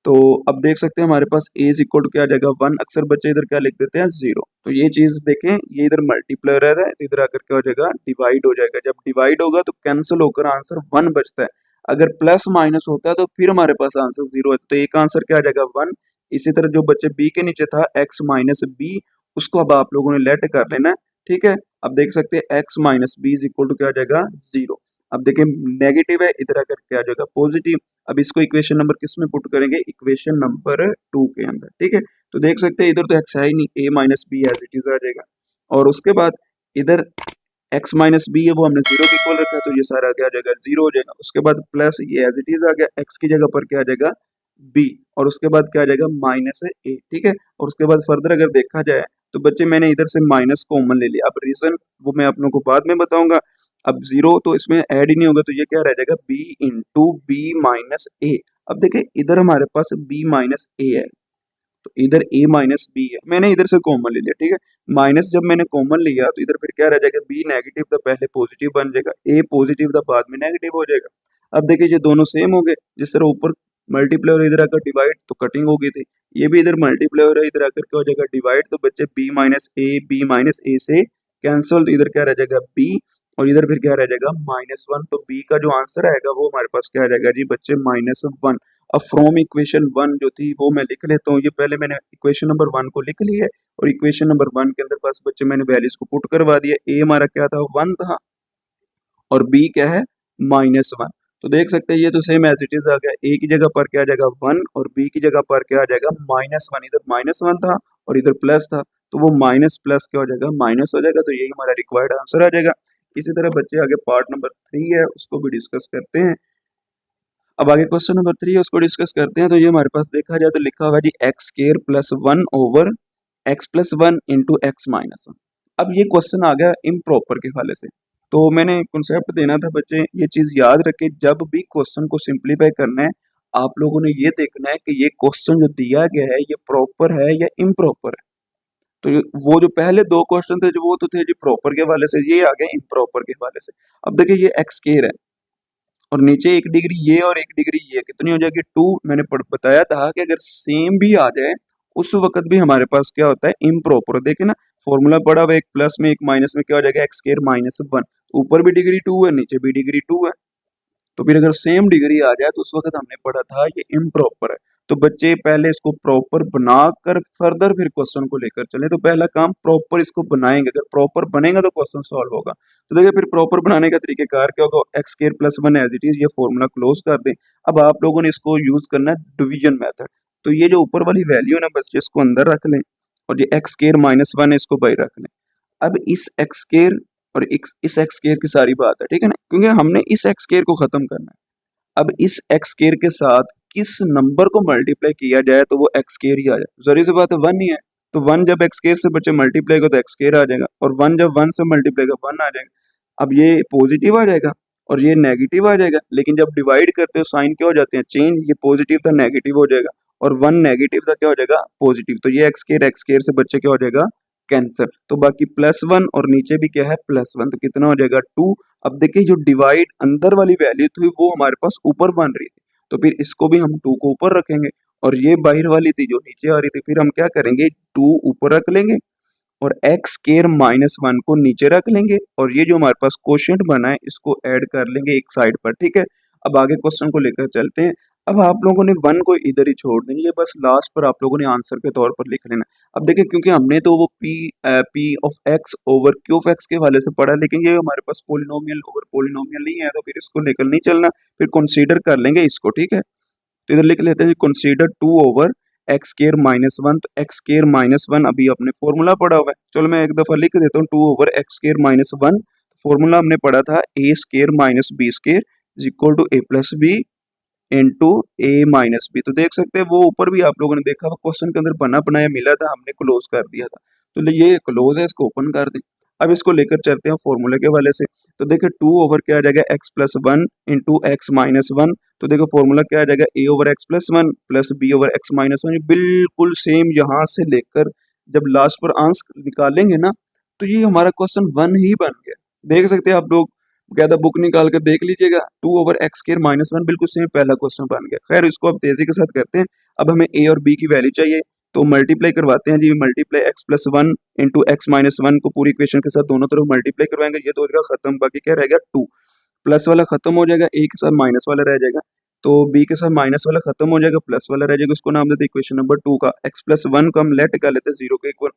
तो अब देख सकते हैं हमारे पास a इज इक्वल टू क्या आ जाएगा 1, अक्सर बच्चे इधर क्या लिख देते हैं 0। तो ये चीज देखें, ये इधर मल्टीप्लाई रह रहा है तो इधर आकर क्या हो जाएगा डिवाइड हो जाएगा। जब डिवाइड होगा तो कैंसिल होकर आंसर 1 बचता है। अगर प्लस माइनस होता है तो फिर हमारे पास आंसर 0 है, तो एक आंसर क्या आ जाएगा 1। इसी तरह जो बच्चे b के नीचे था x माइनस बी, उसको अब आप लोगों ने लेट कर लेना है, ठीक है। अब देख सकते हैं x minus b is equal to क्या आ जाएगा 0। अब देखिए नेगेटिव है, इधर आकर क्या आ जाएगा पॉजिटिव। अब इसको इक्वेशन नंबर किस में पुट करेंगे, इक्वेशन नंबर 2 के अंदर, ठीक है। तो देख सकते हैं इधर तो x है ही नहीं, a minus B as it is आ जाएगा, और उसके बाद इधर x माइनस बी है वो हमने 0 के इक्वल रखा है, तो ये सारा क्या आ जाएगा 0 हो जाएगा। उसके बाद प्लस ये एज इट इज आ गया, x की जगह पर क्या आ जाएगा b, और उसके बाद क्या आ जाएगा माइनस a, ठीक है। और उसके बाद फर्दर अगर देखा जाए तो बच्चे मैंने इधर से माइनस कॉमन ले लिया, अब रीजन वो मैं आप लोगों को बाद में बताऊंगा। अब 0 तो इसमें ऐड ही नहीं होगा, तो ये क्या रह जाएगा b इंटू बी माइनस ए। अब देखिए इधर हमारे पास b माइनस ए है, तो इधर a माइनस बी है, मैंने इधर से कॉमन ले लिया, ठीक है। माइनस जब मैंने कॉमन लिया तो इधर फिर क्या रह जाएगा b नेगेटिव था पहले पॉजिटिव बन जाएगा, a पॉजिटिव था बाद में नेगेटिव हो जाएगा। अब देखिए ये दोनों सेम हो गए, जिस तरह ऊपर मल्टीप्लाई और इधर आकर डिवाइड तो कटिंग हो गई थी, ये भी इधर मल्टीप्लाई हो रहा है इधर आकर क्या हो जाएगा डिवाइड, तो बच्चे b माइनस ए से कैंसल, तो इधर क्या रह जाएगा बी, और इधर फिर क्या रह जाएगा -1। तो बी का जो आंसर आएगा वो हमारे पास क्या आ जाएगा जी बच्चे -1। अब फ्रॉम इक्वेशन 1 जो थी वो मैं लिख लेता हूँ। ये पहले मैंने इक्वेशन नंबर 1 को लिख लिया है, और इक्वेशन नंबर 1 के अंदर पास बच्चे मैंने वैल्यूज को पुट करवा दिया। ए हमारा क्या था 1 था, और बी क्या है -1। तो देख सकते हैं ये तो सेम एज इट इज आ गया। ए की जगह पर क्या आ जाएगा 1, और बी की जगह पर क्या आ जाएगा -1। इधर -1 था और इधर प्लस था, तो वो माइनस प्लस क्या हो जाएगा माइनस हो जाएगा। तो यही हमारा रिक्वायर्ड आंसर आ जाएगा। इसी तरह बच्चे आगे पार्ट नंबर 3 है उसको भी डिस्कस करते हैं। अब आगे क्वेश्चन नंबर 3 है उसको डिस्कस करते हैं। तो ये हमारे पास देखा जाए तो लिखा हुआ है जी x² + 1/x+1 इंटू x-1। अब ये क्वेश्चन आ गया इम्प्रॉपर के हवाले से। तो मैंने कॉन्सेप्ट देना था बच्चे, ये चीज याद रखें, जब भी क्वेश्चन को सिंप्लीफाई करना है आप लोगों ने ये देखना है कि ये क्वेश्चन जो दिया गया है ये प्रॉपर है या इम्प्रॉपर है। तो वो जो पहले दो क्वेश्चन थे जो वो तो थे जी प्रॉपर के हवाले से, ये आ गए इम्प्रॉपर के हवाले से। अब देखिए ये एक्स स्क्वायर है और नीचे 1 डिग्री ये और 1 डिग्री ये, कितनी हो जाएगी 2। मैंने बताया था कि अगर सेम भी आ जाए उस वक्त भी हमारे पास क्या होता है इम्प्रॉपर। देखे ना फॉर्मूला पड़ा हुआ, एक प्लस में एक माइनस में क्या हो जाएगा x² - 1। ऊपर भी डिग्री 2 है नीचे भी डिग्री 2 है, तो फिर अगर सेम डिग्री आ जाए तो उस वक्त हमने पढ़ा था ये इम्प्रॉपर है। तो बच्चे पहले इसको प्रॉपर बनाकर फर्दर फिर क्वेश्चन को लेकर चले। तो पहला काम प्रॉपर इसको बनाएंगे, अगर प्रॉपर बनेगा तो क्वेश्चन सॉल्व होगा। तो देखिए फिर प्रॉपर बनाने का तरीकेकार क्या होगा, x² + 1 एज इट इज, ये फॉर्मूला क्लोज कर दें। अब आप लोगों ने इसको यूज करना है डिवीजन मेथड। तो ये जो ऊपर वाली वैल्यू है ना बच्चे इसको अंदर रख लें, और ये x² - 1 है इसको बाहर रख लें। अब इस एक्स स्केयर और इस एक्स स्केयर की सारी बात है, ठीक है ना, क्योंकि हमने इस एक्स स्केयर को खत्म करना है। अब इस एक्स स्केयर के साथ किस नंबर को मल्टीप्लाई किया जाए तो वो एक्स स्केयर ही आ जाए। जरूरी सी बात है 1 ही है, तो 1 जब एक्स स्केयर से बच्चे मल्टीप्लाई को तो एक्स स्केयर आ जाएगा, और 1 जब 1 से मल्टीप्लाई का 1 आ जाएगा। अब ये पॉजिटिव आ जाएगा और ये नेगेटिव आ जाएगा, लेकिन जब डिवाइड करते हो साइन क्या हो जाते हैं चेंज, ये पॉजिटिव था नेगेटिव हो जाएगा, और 1 नेगेटिव था क्या हो जाएगा पॉजिटिव। तो ये एक्स स्केयर से बच्चे क्या हो जाएगा कैंसर। तो बाकी +1 और नीचे भी क्या है +1, तो कितना हो जाएगा 2। अब देखिए जो डिवाइड अंदर वाली वैल्यू थी वो हमारे पास ऊपर बन रही थी, तो फिर इसको भी हम 2 को ऊपर रखेंगे, और ये बाहर वाली थी जो नीचे आ रही थी फिर हम क्या करेंगे 2 ऊपर रख लेंगे, और x² - 1 को नीचे रख लेंगे, और ये जो हमारे पास क्वोशिएंट बना है इसको ऐड कर लेंगे एक साइड पर, ठीक है। अब आगे क्वेश्चन को लेकर चलते हैं। अब आप लोगों ने 1 को इधर ही छोड़ देंगे, ये बस लास्ट पर आप लोगों ने आंसर के तौर पर लिख लेना। अब देखिए क्योंकि हमने तो वो p of x over q of x के हवाले से पढ़ा, लेकिन ये हमारे पास पोलिनोमियल ओवर पोलिनोमियल नहीं है, तो फिर इसको लेकर नहीं चलना, फिर कंसीडर कर लेंगे इसको, ठीक है। तो इधर लिख लेते हैं कंसीडर 2 ओवर x² - 1। तो x² - 1 अभी अपने फॉर्मूला पढ़ा हुआ है, चलो मैं एक दफा लिख देता हूँ 2 ओवर x² - 1। फॉर्मूला हमने पढ़ा था a² - b² is equal to a+b into a-b। तो देख सकते हैं वो ऊपर भी आप लोगों ने देखा क्वेश्चन के अंदर बना बनाया मिला था, हमने क्लोज कर दिया था। तो ये क्लोज है, इसको ओपन कर दें। अब इसको लेकर चलते हैं फॉर्मूले के वाले से। तो देखिए 2 ओवर क्या आ जाएगा x+1 इंटू x-1। तो देखो फॉर्मूला क्या आ जाएगा a over x+1 plus b over x-1। बिल्कुल सेम यहाँ से लेकर जब लास्ट पर आंसर निकालेंगे ना तो ये हमारा क्वेश्चन 1 ही बन गया। देख सकते हैं आप लोग, बकायदा बुक निकाल कर देख लीजिएगा। 2 ओवर x² - 1 बिल्कुल सेम पहला क्वेश्चन बन गया। खैर इसको अब तेजी के साथ करते हैं। अब हमें a और b की वैल्यू चाहिए, तो मल्टीप्लाई करवाते हैं जी। मल्टीप्लाई x+1 इंटू x-1 को पूरी इक्वेशन के साथ दोनों तरफ मल्टीप्लाई करवाएंगे, ये तो हो जाएगा खत्म। बाकी क्या रहेगा 2 प्लस वाला खत्म हो जाएगा, a के साथ माइनस वाला रह जाएगा, तो b के साथ माइनस वाला खत्म हो जाएगा, प्लस वाला रह जाएगा। उसको नाम देते हैं इक्वेशन नंबर 2 का। x+1 को हम लेट कर लेते हैं 0 के इक्वल,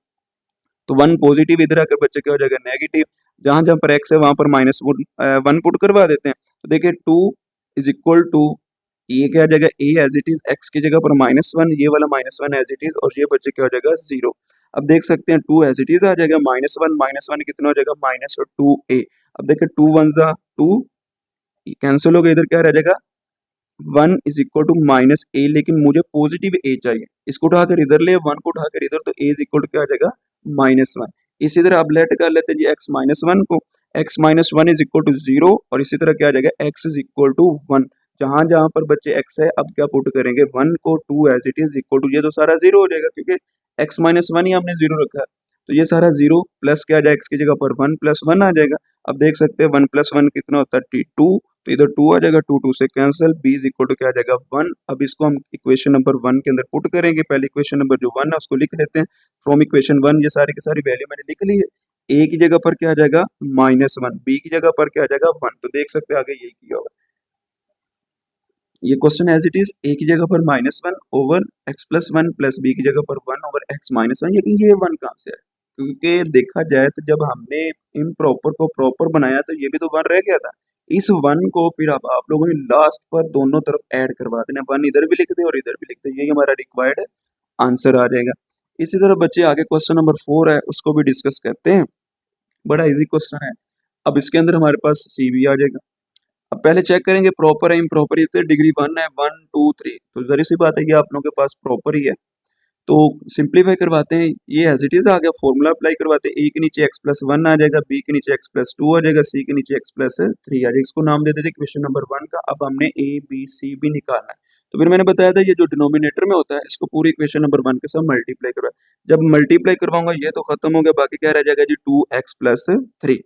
तो 1 पॉजिटिव इधर आकर बच्चे क्या हो जाएगा नेगेटिव। जहां जहां पर x है वहां पर -1 पुट करवा देते हैं। तो देखिए 2 इज इक्वल टू ये क्या आ जाएगा a as it is, x की जगह पर -1, ये वाला -1 एज इट इज, और ये बच्चे क्या हो जाएगा 0। अब देख सकते हैं 2 एज इट इज आ जाएगा, -1 कितना हो जाएगा -2a। अब देखिए 2 1 जा 2 कैंसिल हो गया, इधर क्या रह जाएगा 1 इज इक्वल टू -a, लेकिन मुझे पॉजिटिव a चाहिए। इसको उठाकर इधर ले, 1 को उठाकर इधर, तो a इज इक्वल टू क्या आ जाएगा -1। इसी तरह अब लेट कर लेते हैं जी x-1 को। x-1 इज इक्वल टू 0, और इसी तरह क्या आ जाएगा x इज इक्वल टू 1। जहां जहां पर बच्चे x है अब क्या पुट करेंगे 1 को, 2 as it is equal to, ये तो सारा 0 हो जाएगा क्योंकि x-1 ही हमने 0 रखा है, तो ये सारा 0 प्लस क्या आ जाएगा x की जगह पर 1 + 1 आ जाएगा। अब देख सकते हैं 1 + 1 कितना होता है 2, तो इधर 2 आ जाएगा, 2 2 से cancel, b is equal to क्या आ जाएगा 1। अब इसको हम इक्वेशन नंबर 1 के अंदर पुट करेंगे। पहले इक्वेशन नंबर जो 1 है उसको लिख लेते हैं। फ्रॉम इक्वेशन 1 ये सारी की सारी वैल्यू मैंने लिख ली है। ए की जगह पर क्या आ जाएगा -1, बी की जगह पर क्या आ जाएगा 1। तो देख सकते हैं आगे यही किया होगा। ये question as it is a की जगह पर -1 ओवर x+1 प्लस बी की जगह पर 1 ओवर x-1, लेकिन ये 1 कहाँ से है? क्योंकि देखा जाए तो जब हमने इम्प्रॉपर को प्रॉपर बनाया तो ये भी तो 1 रह गया था। इस 1 को फिर अब आप लोगों ने लास्ट पर दोनों तरफ ऐड करवा देना, 1 इधर भी लिख दे और इधर भी लिख दे, यही हमारा रिक्वायर्ड आंसर आ जाएगा। इसी तरह बच्चे आगे क्वेश्चन नंबर 4 है, उसको भी डिस्कस करते हैं। बड़ा इजी क्वेश्चन है। अब इसके अंदर हमारे पास सी भी आ जाएगा। अब पहले चेक करेंगे प्रॉपर है इम्प्रॉपर, इससे डिग्री 1 है, 1 2 3, तो जरी सी बात है कि आप लोगों के पास प्रॉपर ही है। तो सिंप्लीफाई करवाते हैं, ये एज इट इज आ गया, फॉर्मूला अप्लाई करवाते हैं। ए के नीचे x+1 आ जाएगा, बी के नीचे x+2 आ जाएगा, सी के नीचे x+3 आ जाएगा। इसको नाम दे देते क्वेश्चन नंबर 1 का। अब हमने ए बी सी भी निकालना है। तो फिर मैंने बताया था ये जो डिनोमिनेटर में होता है इसको पूरी इक्वेशन नंबर 1 के साथ मल्टीप्लाई करवा। जब मल्टीप्लाई करवाऊंगा ये तो खत्म हो गया, बाकी क्या रह जाएगा जी 2x+3।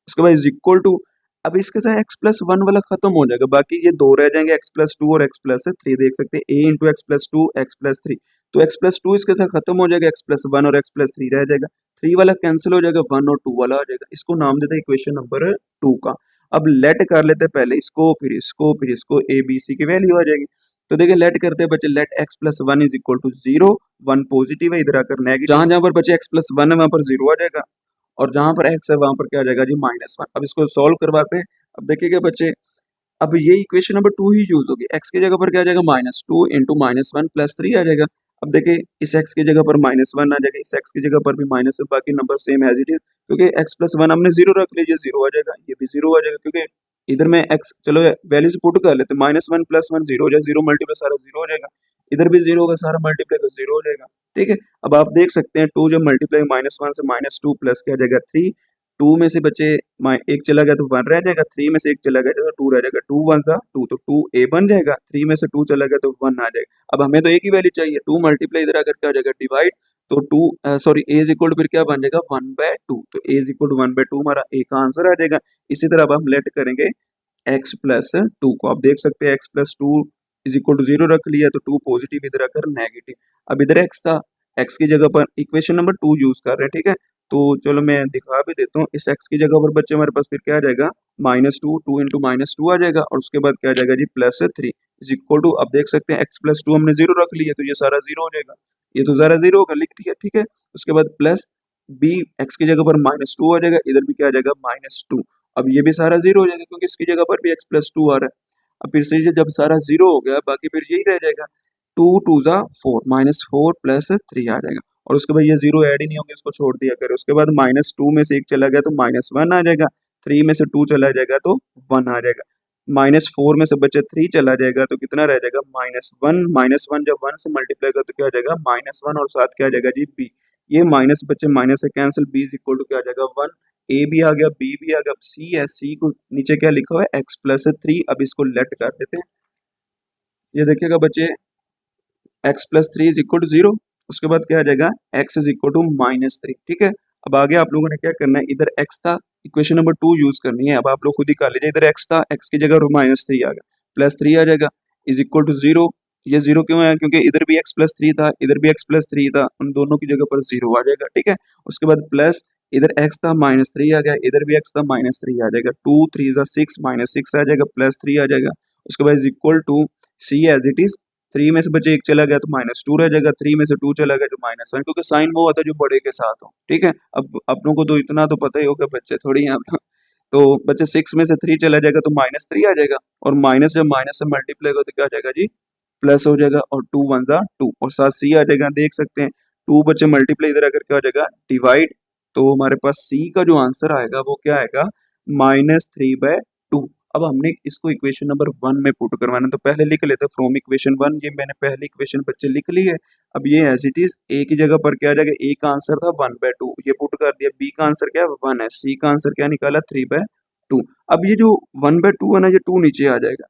उसके बाद इज इक्वल टू, अब इसके साथ x+1 वाला खत्म हो जाएगा, बाकी ये दो रह जाएंगे x+2 और x+3। देख सकते हैं a इंटू x+2 x+3, तो x+2 इसके साथ खत्म हो जाएगा, x+1 और x+3 रह जाएगा, 3 वाला कैंसिल हो जाएगा, 1 और 2 वाला आ जाएगा। इसको नाम देते हैं इक्वेशन नंबर 2 का। अब लेट कर लेते हैं पहले इसको, फिर इसको, फिर इसको, a b c की वैल्यू आ जाएगी। तो देखिए लेट करते हैं बच्चे, let x+1 is equal to 0, 1 positive है, इधर आकर नेगेटिव, जहां जहां पर बच्चे x+1 है वहां पर 0 आ जाएगा, और जहां पर x है वहां पर क्या आ जाएगा जी -1। अब इसको सॉल्व करवाते हैं। अब देखिएगा बच्चे, अब ये इक्वेशन नंबर 2 ही यूज होगी। x की जगह पर क्या आ जाएगा -2 इंटू -1 प्लस 3 आ जाएगा। अब देखिए इस x की जगह पर -1 आ जाएगा, इस x की जगह पर भी -1, बाकी number same as it is, क्योंकि x+1 हमने 0 रख लीजिए, 0 आ जाएगा, ये भी 0 आ जाएगा, क्योंकि इधर में x, चलो वैल्यूज पुट कर लेते हैं, -1 प्लस 1 0 हो जाएगा, 0 मल्टीप्लाई सारा 0 हो जाएगा, इधर भी 0 होगा, सारा मल्टीप्लाई का 0 हो जाएगा। ठीक है, अब आप देख सकते हैं 2 जब मल्टीप्लाई -1 से -2 प्लस क्या आ जाएगा 3, 2 में से बचे एक चला गया तो 1 रह जाएगा, 3 में से एक चला गया तो 2 रह जाएगा, 2 1 सा 2, तो 2a बन जाएगा, 3 में से 2 चला गया तो 1 आ जाएगा। अब हमें तो एक ही वैल्यू चाहिए, 2 मल्टीप्लाई इधर आकर क्या आ जाएगा डिवाइड, तो 2 sorry a is equal to फिर क्या बन जाएगा 1/2, तो a इज इक्वल टू 1/2 हमारा a का आंसर आ जाएगा। इसी तरह अब हम लेट करेंगे x+2 को। आप देख सकते हैं x+2 इज इक्वल टू 0 रख लिया, तो 2 पॉजिटिव इधर आकर नेगेटिव। अब इधर x था, x की जगह पर इक्वेशन नंबर 2 यूज कर रहे हैं। ठीक है, तो चलो मैं दिखा भी देता हूँ। इस x की जगह पर बच्चे हमारे पास फिर क्या आ जाएगा -2, 2 इंटू -2 आ जाएगा, और उसके बाद क्या आ जाएगा जी +3 इज इक्वल टू, अब देख सकते हैं x+2 हमने 0 रख लिया, तो ये सारा 0 हो जाएगा, ये तो सारा 0 होगा, लिख दिया। ठीक है, उसके बाद प्लस b, x की जगह पर -2 आ जाएगा, इधर भी क्या आ जाएगा -2, अब ये भी सारा 0 हो जाएगा, क्योंकि इसकी जगह पर भी x+2 आ रहा है। अब फिर से ये जब सारा 0 हो गया, बाकी फिर यही रह जाएगा, 2 2 ज़ा 4, -4 प्लस 3 आ जाएगा, और उसके बाद ये 0 ऐड ही नहीं होंगे, इसको छोड़ दिया करें। उसके बाद -2 में से एक चला गया तो -1 आ जाएगा, 3 में से 2 चला जाएगा तो 1 आ जाएगा, -4 में से बचे 3 चला जाएगा तो कितना रह जाएगा -1, -1 जब 1 से मल्टीप्लाई कर तो क्या आ जाएगा -1, और साथ क्या आ जाएगा जी b, ये माइनस बच्चे माइनस से cancel, b is equal to क्या आ जाएगा 1, a भी आ गया, b भी आ गया, अब c है, c को नीचे क्या लिखा हुआ है x+3, अब इसको लेट कर देते हैं। ये देखिएगा बच्चे x+3 इज इक्वल टू 0, उसके बाद क्या आ जाएगा x इज इक्वल टू -3। ठीक है, अब आगे आप लोगों ने क्या करना है, इधर x था, इक्वेशन नंबर 2 यूज करनी है। अब आप लोग खुद ही कर लीजिए, इधर x था, x की जगह -3 आ गया, +3 आ जाएगा, इज इक्वल टू 0। ये 0 क्यों है, क्योंकि इधर भी x+3 था, इधर भी x+3 था, उन दोनों की जगह पर 0 आ जाएगा। ठीक है, उसके बाद प्लस इधर x था -3 आ गया, इधर भी x था -3 आ जाएगा, 2 3 ज़ा 6, -6 आ जाएगा, +3 आ जाएगा। उसके बाद is equal to c as it is, 3 में से बचे एक चला गया तो -2 रह जाएगा, 3 में से 2 चला गया तो -1, क्योंकि साइन वो होता है जो बड़े के साथ हो। ठीक है, अब अपनों को तो इतना तो पता ही होगा, बच्चे थोड़ी हैं आप लोग। तो बच्चे 6 में से 3 चला जाएगा तो -3 आ जाएगा, और माइनस जब माइनस से मल्टीप्लाई होगा तो क्या आ जाएगा जी प्लस हो जाएगा, और 2 1 ज़ा 2, और साथ सी आ जाएगा। देख सकते हैं 2 बच्चे मल्टीप्लाई इधर आकर क्या हो जाएगा डिवाइड, तो हमारे पास सी का जो आंसर आएगा वो क्या आएगा -3/2। अब हमने इसको इक्वेशन नंबर 1 में पुट करवाना, तो पहले लिख लेते हैं फ्रॉम इक्वेशन 1, ये मैंने पहली इक्वेशन बच्चे लिख ली है। अब ये एज इट इज ए की जगह पर क्या आ जाएगा, ए का आंसर था 1/2, ये पुट कर दिया, बी का आंसर क्या है 1 है, सी का आंसर क्या निकाला 3/2। अब ये जो 1/2 है ना, ये 2 नीचे आ जाएगा,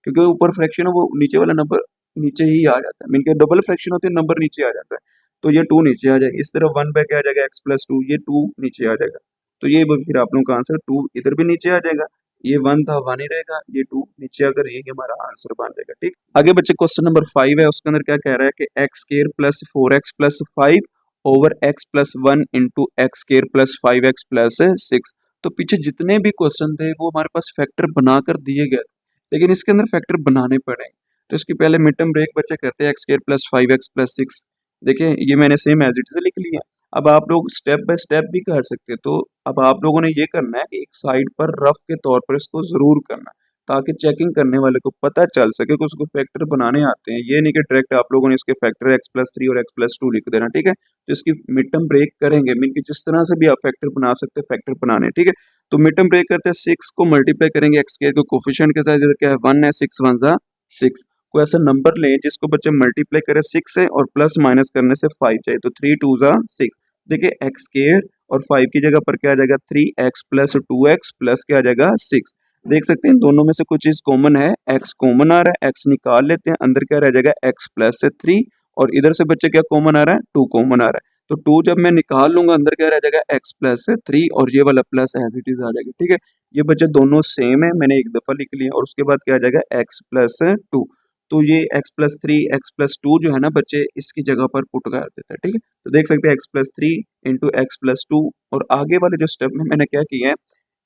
क्योंकि ऊपर फ्रैक्शन है वो नीचे वाला नंबर नीचे ही आ जाता है, मीन के डबल फ्रैक्शन होते हैं नंबर नीचे आ जाता है, तो ये 2 नीचे आ जाएगा। इस तरह 1 बाय क्या आ जाएगा x+2, ये 2 नीचे आ जाएगा, तो ये फिर आप लोगों का आंसर 2 इधर भी नीचे आ जाएगा, ये 1 था 1 ही रहेगा, ये 2 नीचे आकर ये हमारा आंसर बन जाएगा। ठीक, आगे बच्चे क्वेश्चन नंबर 5 है, उसके अंदर क्या कह रहा है कि x² + 4x + 5 over x plus one into x square plus 5x plus 6। तो पीछे जितने भी क्वेश्चन थे वो हमारे पास फैक्टर बनाकर दिए गए, लेकिन इसके अंदर फैक्टर बनाने पड़ेंगे। तो इसकी पहले मिड टर्म ब्रेक बच्चे करते हैं x square plus 5x plus 6। देखिए ये मैंने सेम एज इट इज लिख लिया। अब आप लोग स्टेप बाय स्टेप भी कर सकते हैं। तो अब आप लोगों ने ये करना है कि एक साइड पर रफ के तौर पर इसको जरूर करना है, ताकि चेकिंग करने वाले को पता चल सके कि उसको फैक्टर बनाने आते हैं। ये नहीं कि डायरेक्ट आप लोगों ने इसके फैक्टर एक्स प्लस 3 और एक्स प्लस 2 लिख देना, ठीक है। तो इसकी मिड टर्म ब्रेक करेंगे, मीन कि जिस तरह से भी आप फैक्टर बना सकते हैं फैक्टर बनाने, ठीक है। तो मिड टर्म ब्रेक करते हैं, 6 को मल्टीप्लाई करेंगे एक्स स्क्वायर के कोफिशिएंट के साथ, इधर क्या है 1 है, 6 1 जा 6। कोई ऐसा नंबर लें जिसको बच्चे मल्टीप्लाई करें 6 से और प्लस माइनस करने से 5 चाहिए, तो 3 2 जा 6। देखिए एक्स स्क्वायर और 5 की जगह पर क्या आ जाएगा 3x प्लस 2x प्लस क्या आ जाएगा 6। देख सकते हैं दोनों में से कुछ चीज कॉमन है, x कॉमन आ रहा है, x निकाल लेते हैं, अंदर क्या रह जाएगा x प्लस 3 और इधर से बच्चे क्या कॉमन आ रहा है 2 कॉमन आ रहा है। तो 2 जब मैं निकाल लूंगा अंदर क्या रह जाएगा x प्लस 3 और ये वाला प्लस एज इट इज आ जाएगा, ठीक है। ये बच्चे दोनों सेम है, मैंने एक दफा लिख लिया और उसके बाद क्या आ जाएगा x प्लस 2। तो ये x प्लस 3 x प्लस 2 जो है ना बच्चे इसकी जगह पर पुट कर देता है, ठीक है। तो देख सकते हैं x plus 3 into x plus 2। और आगे वाले जो स्टेप में मैंने क्या किया है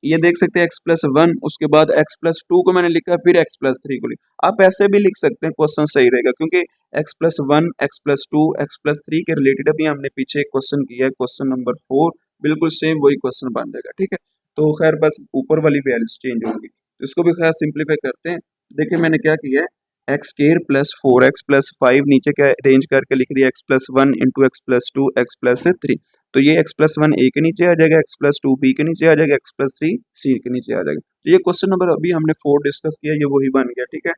ये देख सकते हैं x प्लस 1, उसके बाद x प्लस 2 को मैंने लिखा, फिर x प्लस 3 को लिखा। आप ऐसे भी लिख सकते हैं, क्वेश्चन सही रहेगा, क्योंकि x plus 1 x plus 2 x plus 3 के रिलेटेड अभी हमने पीछे एक क्वेश्चन किया है, क्वेश्चन नंबर 4, बिल्कुल सेम वही क्वेश्चन बन जाएगा, ठीक है। तो खैर बस ऊपर वाली वैल्यूज चेंज होंगी, तो इसको भी खैर सिंप्लीफाई करते हैं। देखिए मैंने क्या किया है, x square plus 4x plus 5 नीचे क्या अरेंज करके लिख दिया x plus 1 into x plus 2 x plus 3। तो ये x प्लस 1 ए के नीचे आ जाएगा, x प्लस 2 बी के नीचे आ जाएगा, x प्लस 3 सी के नीचे आ जाएगा। तो ये क्वेश्चन नंबर अभी हमने 4 डिस्कस किया, ये वही बन गया, ठीक है।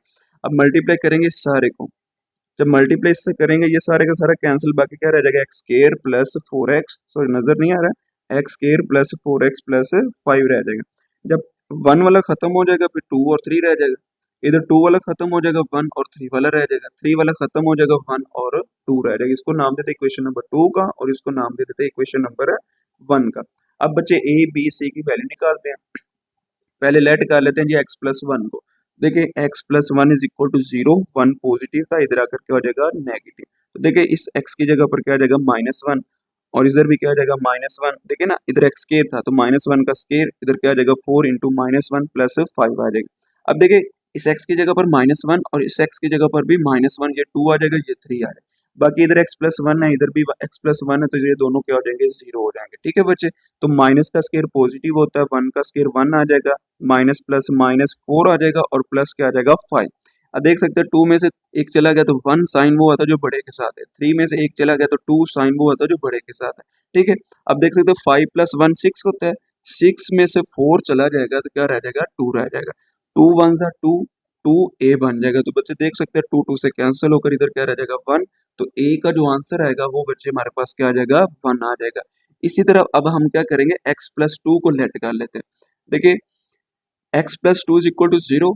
अब मल्टीप्लाई करेंगे इस सारे को, जब मल्टीप्लाई इससे करेंगे ये सारे का सारा कैंसिल, बाकी क्या रह जाएगा x square plus 4x, sorry नजर नहीं आ रहा है, x square plus 4x plus 5 रह जाएगा। जब 1 वाला खत्म हो जाएगा फिर 2 और 3 रह जाएगा, इधर 2 वाला खत्म हो जाएगा 1 और 3 वाला रह जाएगा, 3 वाला खत्म हो जाएगा 1 और 2 रह जाएगा। इसको नाम देते इक्वेशन नंबर 2 का और इसको नाम दे देते इक्वेशन नंबर 1 का। अब बच्चे ए बी सी की वैल्यू निकालते हैं। पहले लेट कर लेते हैं जी एक्स प्लस 1 को। देखिए x plus 1 is equal to 0, 1 positive था, इधर आकर क्या हो जाएगा नेगेटिव। तो देखिए इस x की जगह पर क्या आ जाएगा -1 और इधर भी क्या आ जाएगा -1। देखिए ना इधर x स्केयर था तो -1 का स्केयर, इधर क्या आ जाएगा 4 इंटू -1 प्लस 5 आ जाएगा। अब देखिए इस x की जगह पर -1 और इस x की जगह पर भी -1, ये 2 आ जाएगा, ये 3 आ जाएगा। बाकी इधर x प्लस 1 है, इधर भी x प्लस 1 है, तो ये दोनों क्या हो जाएंगे 0 हो जाएंगे, ठीक है बच्चे। तो माइनस का स्केयर पॉजिटिव होता है, 1 का स्केयर 1 आ जाएगा, माइनस प्लस माइनस 4 आ जाएगा और प्लस क्या आ जाएगा 5। अब देख सकते हैं 2 में से एक चला गया तो 1 साइन वो आता जो बड़े के साथ है, 3 में से एक चला गया तो 2 साइन वो आता जो बड़े के साथ है, ठीक है। अब देख सकते हो 5 प्लस 1 6 होता है, 6 में से 4 चला जाएगा तो क्या रह जाएगा 2 रह जाएगा, 2 1 जा 2, 2 ए बन जाएगा। तो बच्चे देख सकते हैं 2 2 से कैंसिल होकर इधर क्या रह जाएगा 1। तो ए का जो आंसर आएगा वो बच्चे हमारे पास क्या आ जाएगा 1 आ जाएगा। इसी तरह अब हम क्या करेंगे x प्लस 2 को लेट कर लेते हैं। देखिए x plus 2 is equal to 0,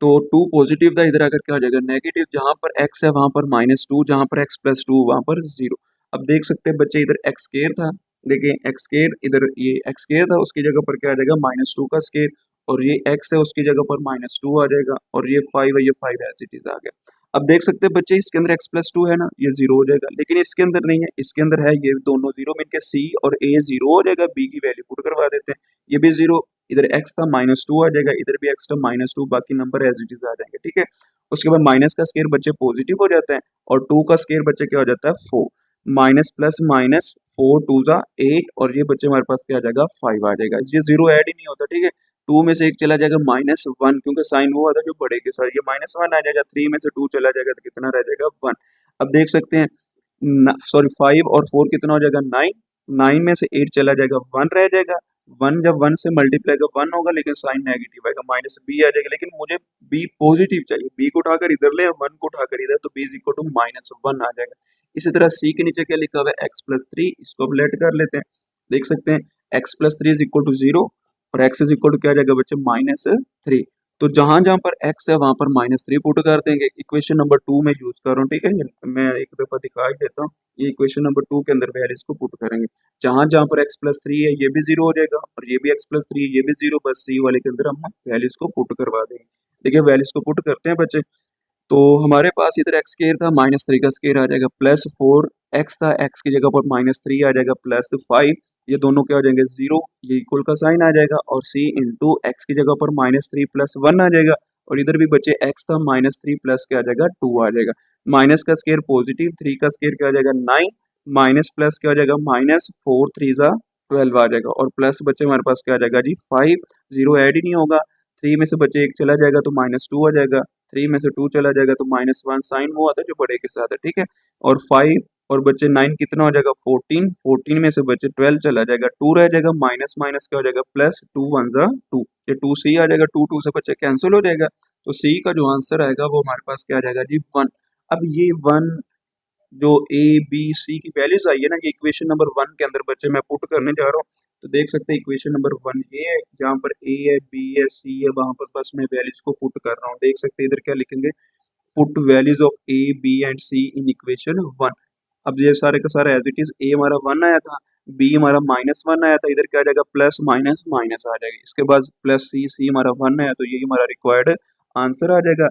तो 2 पॉजिटिव था, इधर आकर क्या हो जाएगा नेगेटिव, जहां पर x है वहां पर -2, जहां पर x प्लस 2 वहां पर 0। अब देख सकते हैं बच्चे इधर x स्केयर था, देखिए x स्केयर, इधर ये x स्केयर था, उसकी जगह पर क्या आ जाएगा -2 का स्केयर, और ये x है उसकी जगह पर -2 आ जाएगा, और ये 5 है, ये 5 एज इट इज आ गया। अब देख सकते हैं बच्चे इसके अंदर x प्लस 2 है ना, ये 0 हो जाएगा, लेकिन इसके अंदर नहीं है, इसके अंदर है, ये दोनों 0 में इनके c और a 0 हो जाएगा, b की वैल्यू पुट करवा देते हैं, ये भी 0, इधर x था -2 आ जाएगा, इधर भी x था -2, बाकी नंबर एज इट इज आ जाएंगे, ठीक है। उसके बाद माइनस का स्केयर बच्चे पॉजिटिव हो जाता है और 2 का स्केयर बच्चे क्या हो जाता है 4, माइनस प्लस माइनस 4 2 जा 8, और ये बच्चे हमारे पास क्या आ जाएगा 5 आ जाएगा, ये 0 ऐड ही नहीं होता, ठीक है। 2 में से एक चला जाएगा -1, क्योंकि साइन वो आता जो बड़े के साथ, ये -1 आ जाएगा, 3 में से 2 चला जाएगा तो कितना रह जाएगा 1। अब देख सकते हैं सॉरी 5 और 4 कितना हो जाएगा 9, 9 में से 8 चला जाएगा 1 रह जाएगा, 1 जब 1 से मल्टीप्लाई का 1 होगा, लेकिन साइन नेगेटिव आएगा, माइनस बी आ जाएगा, लेकिन मुझे बी पॉजिटिव चाहिए, बी को उठाकर इधर ले 1 को उठाकर इधर, तो बी इज इक्वल टू -1 आ जाएगा। इसी तरह सी के नीचे क्या लिखा हुआ है x प्लस 3, इसको अब लेट कर लेते हैं। देख सकते हैं x plus 3 is equal to 0 और x इज इक्वल टू क्या आ जाएगा बच्चे -3। तो जहां जहां पर x है वहां पर -3 पुट कर देंगे। इक्वेशन नंबर 2 में यूज कर रहा हूँ, ठीक है, मैं एक दफा दिखा ही देता हूँ। ये इक्वेशन नंबर 2 के अंदर वैल्यूज को पुट करेंगे, जहां जहां पर x प्लस 3 है ये भी 0 हो जाएगा, और ये भी x प्लस 3 है ये भी 0, बस सी वाले के अंदर हम वैल्यूज को पुट करवा देंगे। देखिए वैल्यूज को पुट करते हैं बच्चे, तो हमारे पास इधर x स्केयर था, -3 का स्केयर आ जाएगा, +4 एक्स था, एक्स की जगह पर -3 आ जाएगा +5, ये दोनों क्या हो जाएंगे 0, ये इक्वल का साइन आ जाएगा, और c इंटू एक्स की जगह पर -3 + 1 आ जाएगा, और इधर भी बच्चे x था -3 प्लस क्या आ जाएगा 2 आ जाएगा। माइनस का स्केयर पॉजिटिव, 3 का स्केयर क्या आ जाएगा 9, माइनस प्लस क्या हो जाएगा -4 3 जा 12 आ जाएगा, और प्लस बच्चे हमारे पास क्या आ जाएगा जी 5, 0 ऐड ही नहीं होगा, 3 में से बच्चे एक चला जाएगा तो -2 आ जाएगा, 3 में से 2 चला जाएगा तो -1 साइन वो आता है जो बड़े के साथ है, ठीक है। और 5 और बच्चे 9 कितना हो जाएगा 14, 14 में से बच्चे 12 चला जाएगा, 2 रह जाएगा, माइनस माइनस क्या हो जाएगा प्लस, 2 1 जा 2, ये 2c आ जाएगा, 2 2 से बच्चे कैंसिल हो जाएगा, तो सी का जो आंसर आएगा वो हमारे पास क्या आ जाएगा जी 1। अब ये 1 जो ए बी सी की वैल्यूज आई है ना, ये इक्वेशन नंबर 1 के अंदर बच्चे मैं पुट करने जा रहा हूँ, तो देख सकते हैं इक्वेशन नंबर 1 ये है, जहाँ पर ए है बी है सी है, वहां पर बस मैं वैल्यूज को पुट कर रहा हूँ। देख सकते हैं इधर क्या लिखेंगे, put values of a b and c in equation 1। अब ये सारे का सारा एज इट इज, ए हमारा 1 आया था, बी हमारा -1 आया था, इधर क्या आ जाएगा प्लस माइनस माइनस आ जाएगा, इसके बाद प्लस सी, सी हमारा 1 आया, तो यही हमारा रिक्वायर्ड आंसर आ जाएगा।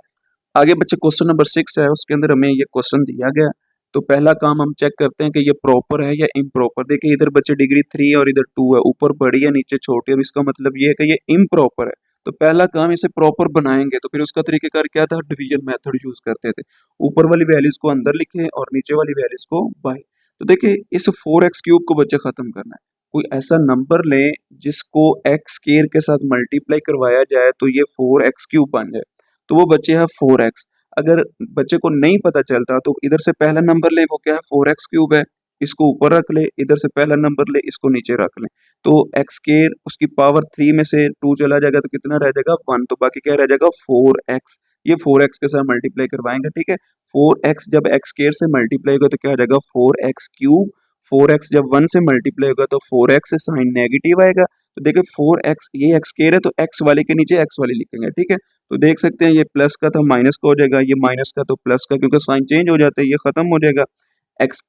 आगे बच्चे क्वेश्चन नंबर 6 है, उसके अंदर हमें ये क्वेश्चन दिया गया है। तो पहला काम हम चेक करते हैं कि ये प्रॉपर है या इम्प्रॉपर। देखिए इधर बच्चे डिग्री 3 और इधर 2 है, ऊपर बड़ी है नीचे छोटी है, अब इसका मतलब ये है कि ये इम्प्रॉपर है। तो पहला काम इसे प्रॉपर बनाएंगे, तो फिर उसका तरीकेकार क्या था, डिवीजन मेथड यूज करते थे, ऊपर वाली वैल्यूज को अंदर लिखें और नीचे वाली वैल्यूज को बाहर। तो देखिए इस 4x³ को बच्चे खत्म करना है, कोई ऐसा नंबर लें जिसको x² के साथ मल्टीप्लाई करवाया जाए तो ये 4x³ बन जाए, तो वो बच्चे है 4x। अगर बच्चे को नहीं पता चलता तो इधर से पहला नंबर ले, वो क्या है 4x³ है, इसको ऊपर रख ले, इधर से पहला नंबर ले, इसको नीचे रख ले, तो x² उसकी पावर 3 में से 2 चला जाएगा तो कितना रह जाएगा 1, तो बाकी क्या रह जाएगा 4x। ये 4x के साथ मल्टीप्लाई करवाएंगे, ठीक है। 4x जब x² से मल्टीप्लाई होगा तो क्या आ जाएगा 4x³, 4x जब 1 से मल्टीप्लाई होगा तो 4x से साइन नेगेटिव आएगा, तो देखिए 4x ये x² है तो x वाले के नीचे x वाले लिखेंगे, ठीक है। तो देख सकते हैं ये प्लस का था माइनस का हो जाएगा, ये माइनस का तो प्लस का, क्योंकि साइन चेंज हो जाते हैं, ये खत्म हो जाएगा। एक्स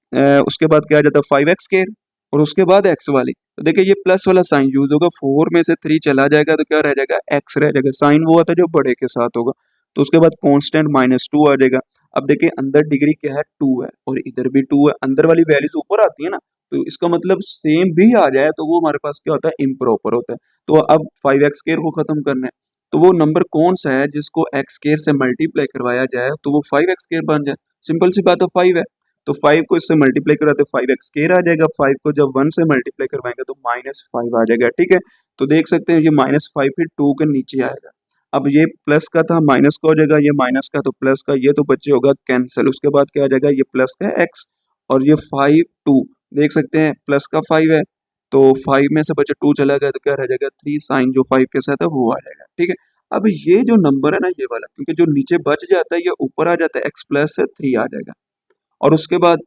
उसके बाद क्या आ जाता है 5x² और उसके बाद x वाली, तो देखिए ये प्लस वाला साइन यूज होगा, 4 में से 3 चला जाएगा तो क्या रह जाएगा x रह जाएगा, साइन वो आता है जो बड़े के साथ होगा, तो उसके बाद कांस्टेंट -2 आ जाएगा। अब देखिए अंदर डिग्री क्या है 2 है और इधर भी 2 है, अंदर वाली वैल्यूज ऊपर आती है ना, तो इसका मतलब सेम भी आ जाए तो वो हमारे पास क्या होता है इम्प्रॉपर होता है। तो अब 5x² को खत्म करना है, तो वो नंबर कौन सा है जिसको x² से मल्टीप्लाई करवाया जाए तो वो 5x² बन जाए, सिंपल सी बात है 5 है, तो 5 को इससे मल्टीप्लाई कराते 5x² आ जाएगा, 5 को जब 1 से मल्टीप्लाई करवाएंगे तो -5 आ जाएगा, ठीक है। तो देख सकते हैं ये -5 फिर 2 के नीचे आएगा, अब ये प्लस का था माइनस का हो जाएगा, ये माइनस का तो प्लस का, ये तो बच्चे होगा कैंसिल, उसके बाद क्या आ जाएगा ये प्लस का x और ये 5 2, देख सकते हैं प्लस का 5 है तो 5 में से बच्चे 2 चला गया तो क्या रह जाएगा 3, साइन जो 5 के साथ है वो आ जाएगा, ठीक है। अब ये जो नंबर है ना ये वाला, क्योंकि जो नीचे बच जाता है ये ऊपर आ जाता है, x प्लस 3 आ जाएगा, और उसके बाद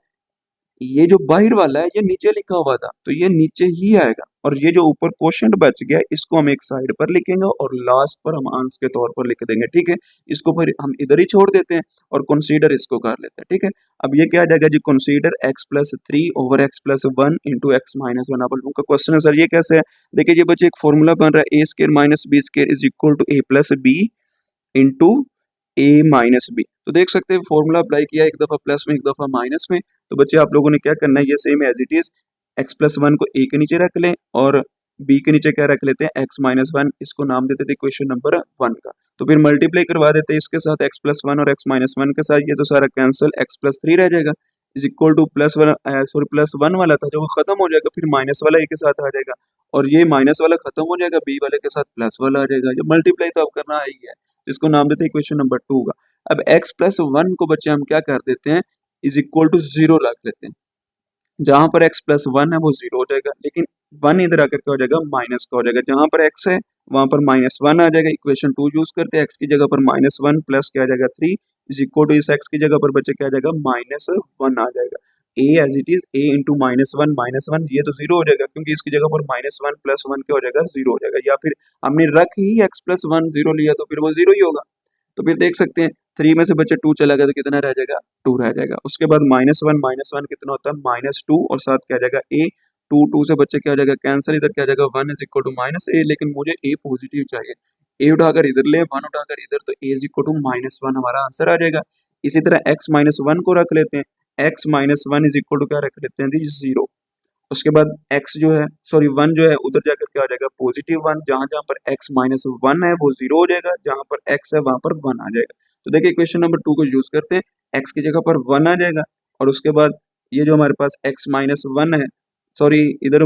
ये जो बाहर वाला है ये नीचे लिखा हुआ था तो ये नीचे ही आएगा, और ये जो ऊपर क्वोशंट बच गया इसको हम एक साइड पर लिखेंगे और लास्ट पर हम आंसर के तौर पर लिख देंगे, ठीक है। इसको फिर हम इधर ही छोड़ देते हैं और कंसीडर इसको कर लेते हैं, ठीक है। अब ये क्या आ जाएगा जी कंसीडर x+3/x+1 इंटू x-1। अब उनका क्वेश्चन है सर ये कैसे है, देखिए ये बच्चे एक फॉर्मूला बन रहा है a² - b² is equal to a+b into a-b, तो देख सकते हैं फॉर्मूला अप्लाई किया, एक दफा प्लस में एक दफा माइनस में, तो बच्चे आप लोगों ने क्या करना है ये same as it is x+1 को a के नीचे रख लें और b के नीचे क्या रख लेते हैं x-1, इसको नाम देते थे इक्वेशन नंबर 1 का, तो फिर मल्टीप्लाई करवा देते हैं इसके साथ x+1 और x-1 के साथ, ये तो सारा कैंसिल, x+3 रह जाएगा इज इक्वल टू +1 वाला था जो वो खत्म हो जाएगा, फिर माइनस वाला a के साथ आ जाएगा और ये माइनस वाला खत्म हो जाएगा, b वाले के साथ प्लस वाला आ जाएगा, ये मल्टीप्लाई तो अब करना ही है, जिसको नाम देते हैं इक्वेशन नंबर 2 का। अब x+1 को बच्चे हम क्या कर देते हैं इज इक्वल टू 0 रख लेते हैं, जहां पर x+1 है वो 0 हो जाएगा, लेकिन 1 इधर आकर क्या हो जाएगा माइनस का हो जाएगा, जहां पर x है वहां पर -1 आ जाएगा, इक्वेशन 2 यूज करते हैं, x की जगह पर -1 प्लस क्या आ जाएगा 3 इज इक्वल टू इस x की जगह पर बच्चे क्या आ जाएगा -1 आ जाएगा, a as it is a into -1 ये तो 0 हो जाएगा क्योंकि इसकी जगह पर -1 + 1 क्या हो जाएगा 0 हो जाएगा, या फिर हमने रख ही x+1 0 लिया तो फिर वो 0 ही होगा, तो फिर देख सकते हैं 3 में से बच्चे 2 चला गया तो कितना रह जाएगा 2 रह जाएगा, उसके बाद -1 कितना होता है -2 और साथ क्या आ जाएगा a, 2 से बच्चे क्या आ जाएगा कैंसर, इधर क्या आ जाएगा 1 इज इक्वल टू -a, लेकिन मुझे a पॉजिटिव चाहिए, a उठाकर इधर ले 1 उठाकर इधर, तो a इज इक्वल टू -1 हमारा आंसर आ जाएगा। इसी तरह x-1 को रख लेते हैं, x minus one is equal to क्या रख लेते हैं जी, जीरो। उसके बाद x जो है, सॉरी वन जो है उधर जाकर क्या आ जाएगा, पॉजिटिव वन। जहां जहां पर x माइनस वन है वो जीरो हो जाएगा, जहां पर x है वहां पर वन आ जाएगा। तो देखिए इक्वेशन नंबर 2 को यूज करते हैं, x की जगह पर वन आ जाएगा, और उसके बाद ये जो हमारे पास x माइनस वन है, सॉरी इधर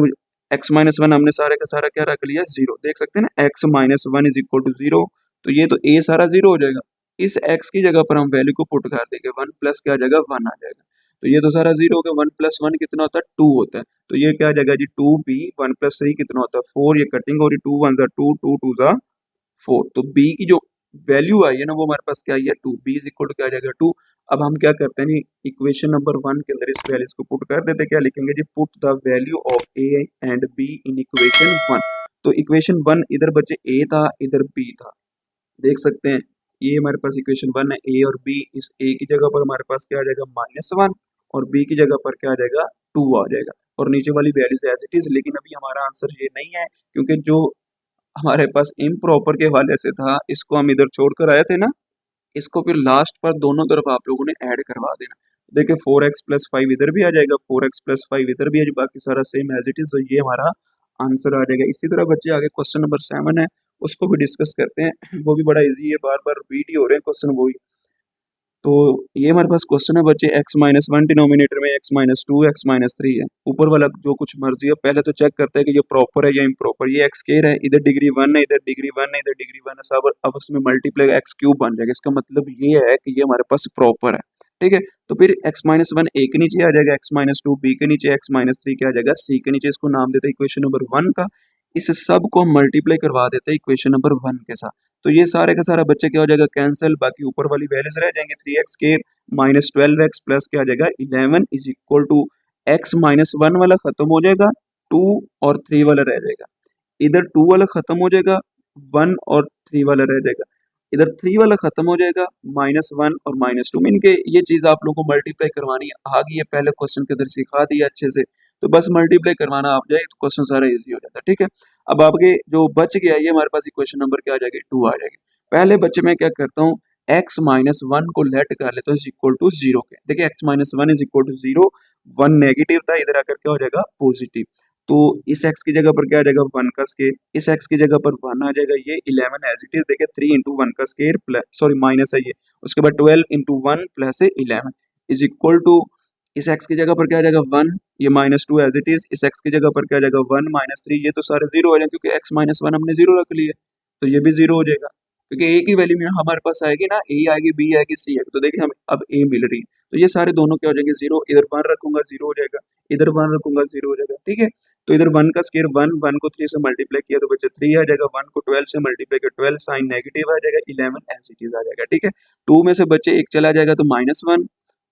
x माइनस वन हमने सारे का सारा क्या रख लिया, जीरो। देख सकते हैं ना, x minus one is equal to zero, तो ये तो a सारा जीरो हो जाएगा। इस x की जगह पर हम वैल्यू को पुट कर देंगे, वन प्लस क्या आ जाएगा, वन आ जाएगा। तो ये तो सारा जीरो हो गया, वन प्लस वन कितना होता है, टू होता है। तो ये क्या आ जाएगा जी, two B. One plus three कितना होता है, फोर। ये कटिंग और टू वन ज़ा टू, टू टू ज़ा फोर। तो बी की जो वैल्यू आई है ना, वो हमारे पास क्या आई है, two. B is equal to क्या आ जाएगा, टू। अब हम क्या करते हैं, इक्वेशन नंबर 1 के अंदर इस वैल्यूज को पुट कर देते हैं। क्या लिखेंगे जी, put the value of A and B in equation 1। तो इक्वेशन 1 इधर बचे ए था, इधर बी था। देख सकते हैं ये हमारे पास इक्वेशन 1 है, ए और बी। इस ए की जगह पर हमारे पास क्या आ जाएगा, माइनस वन, और बी की जगह पर क्या आ जाएगा, टू आ जाएगा। और नीचे वाली वैल्यूज एज इट इज। लेकिन अभी हमारा आंसर ये नहीं है, क्योंकि जो हमारे पास इम्प्रॉपर के हवाले से था, इसको हम इधर छोड़ कर आए थे ना, इसको फिर लास्ट पर दोनों तरफ आप लोगों ने ऐड करवा देना। देखिए 4x प्लस फाइव इधर भी आ जाएगा, 4x प्लस फाइव इधर भी है, बाकी सारा सेम एज इट इज। तो ये हमारा आंसर आ जाएगा। इसी तरह बच्चे आगे क्वेश्चन नंबर 7 है, उसको भी डिस्कस करते हैं। वो भी बड़ा इजी है, बार बार रिपीट ही हो रहे हैं क्वेश्चन वही। तो ये हमारे पास क्वेश्चन है बच्चे, x माइनस वन डिनोमिनेटर में x minus two, x minus three है। ऊपर वाला जो कुछ मर्जी है, पहले तो चेक करते हैं कि ये प्रॉपर है या इम्प्रॉपर। ये एक्स स्क्वायर है, इधर डिग्री वन है, इधर डिग्री वन है, इधर डिग्री वन है, सब अब उसमें मल्टीप्लाई एक्स क्यूब बन जाएगा। इसका मतलब ये है कि ये हमारे पास प्रॉपर है, ठीक है। तो फिर x माइनस वन ए के नीचे आ जाएगा, x माइनस टू बी के नीचे, x माइनस थ्री क्या आ जाएगा, सी के नीचे। इसको नाम देते हैं इक्वेशन नंबर 1 का। इस सब को मल्टीप्लाई करवा देते हैं इक्वेशन नंबर 1 के साथ। तो ये सारे का सारा बच्चे क्या हो जाएगा, कैंसिल। बाकी ऊपर वाली वैल्यूज रह जाएंगे, 3x square minus 12x plus क्या आ जाएगा, 11 is equal to x minus one वाला खत्म हो जाएगा, 2 और 3 वाला रह जाएगा। इधर 2 वाला खत्म हो जाएगा, 1 और 3 वाला रह जाएगा। इधर 3 वाला खत्म हो जाएगा, माइनस वन और माइनस टू। मीन के ये चीज आप लोगों को मल्टीप्लाई करवानी आ गई है, पहले क्वेश्चन के अंदर सिखा दिया अच्छे से। तो बस मल्टीप्लाई करवाना आप जाए तो क्वेश्चन सारा इजी हो जाता है, ठीक है। अब आपके जो बच गया, ये हमारे पास इक्वेशन नंबर क्या आ जाएगी, 2 आ जाएगी। पहले बच्चे में क्या करता हूँ, x माइनस वन को लेट कर लेता हूँ इज इक्वल टू जीरो के। देखिए x minus one is equal to zero, one negative था, इधर आकर क्या हो जाएगा, पॉजिटिव। तो इस x की जगह पर क्या आ जाएगा, वन का स्केयर। इस x की जगह पर वन आ जाएगा, ये 11 एज इट इज। देखिए 3 इंटू वन का स्केयर प्लस, सॉरी माइनस है ये। उसके बाद 12 into one plus 11 is equal to, इस x की जगह पर क्या आ जाएगा, वन। ये minus two as it is. इस x की जगह पर क्या आ जाएगा, वन माइनस थ्री। ये तो सारे जीरो हो जाएंगे, क्योंकि x माइनस वन हमने जीरो रख लिया, तो ये भी जीरो हो जाएगा। क्योंकि a की वैल्यू में हमारे पास आएगी ना, a आएगी, b आएगी, c आएगी। तो देखिए हमें अब a मिल रही है, तो ये सारे दोनों क्या हो जाएंगे, जीरो। इधर वन रखूंगा, जीरो हो जाएगा। इधर वन रखूंगा, जीरो हो जाएगा, ठीक है। तो इधर वन का स्केयर वन, वन को 3 से मल्टीप्लाई किया तो बच्चे 3 आ जाएगा। वन को 12 से मल्टीप्लाई किया, 12 साइन नेगेटिव आ जाएगा, 11 एज इट इज आ जाएगा, ठीक है। टू में से बच्चे एक चला जाएगा तो माइनस वन,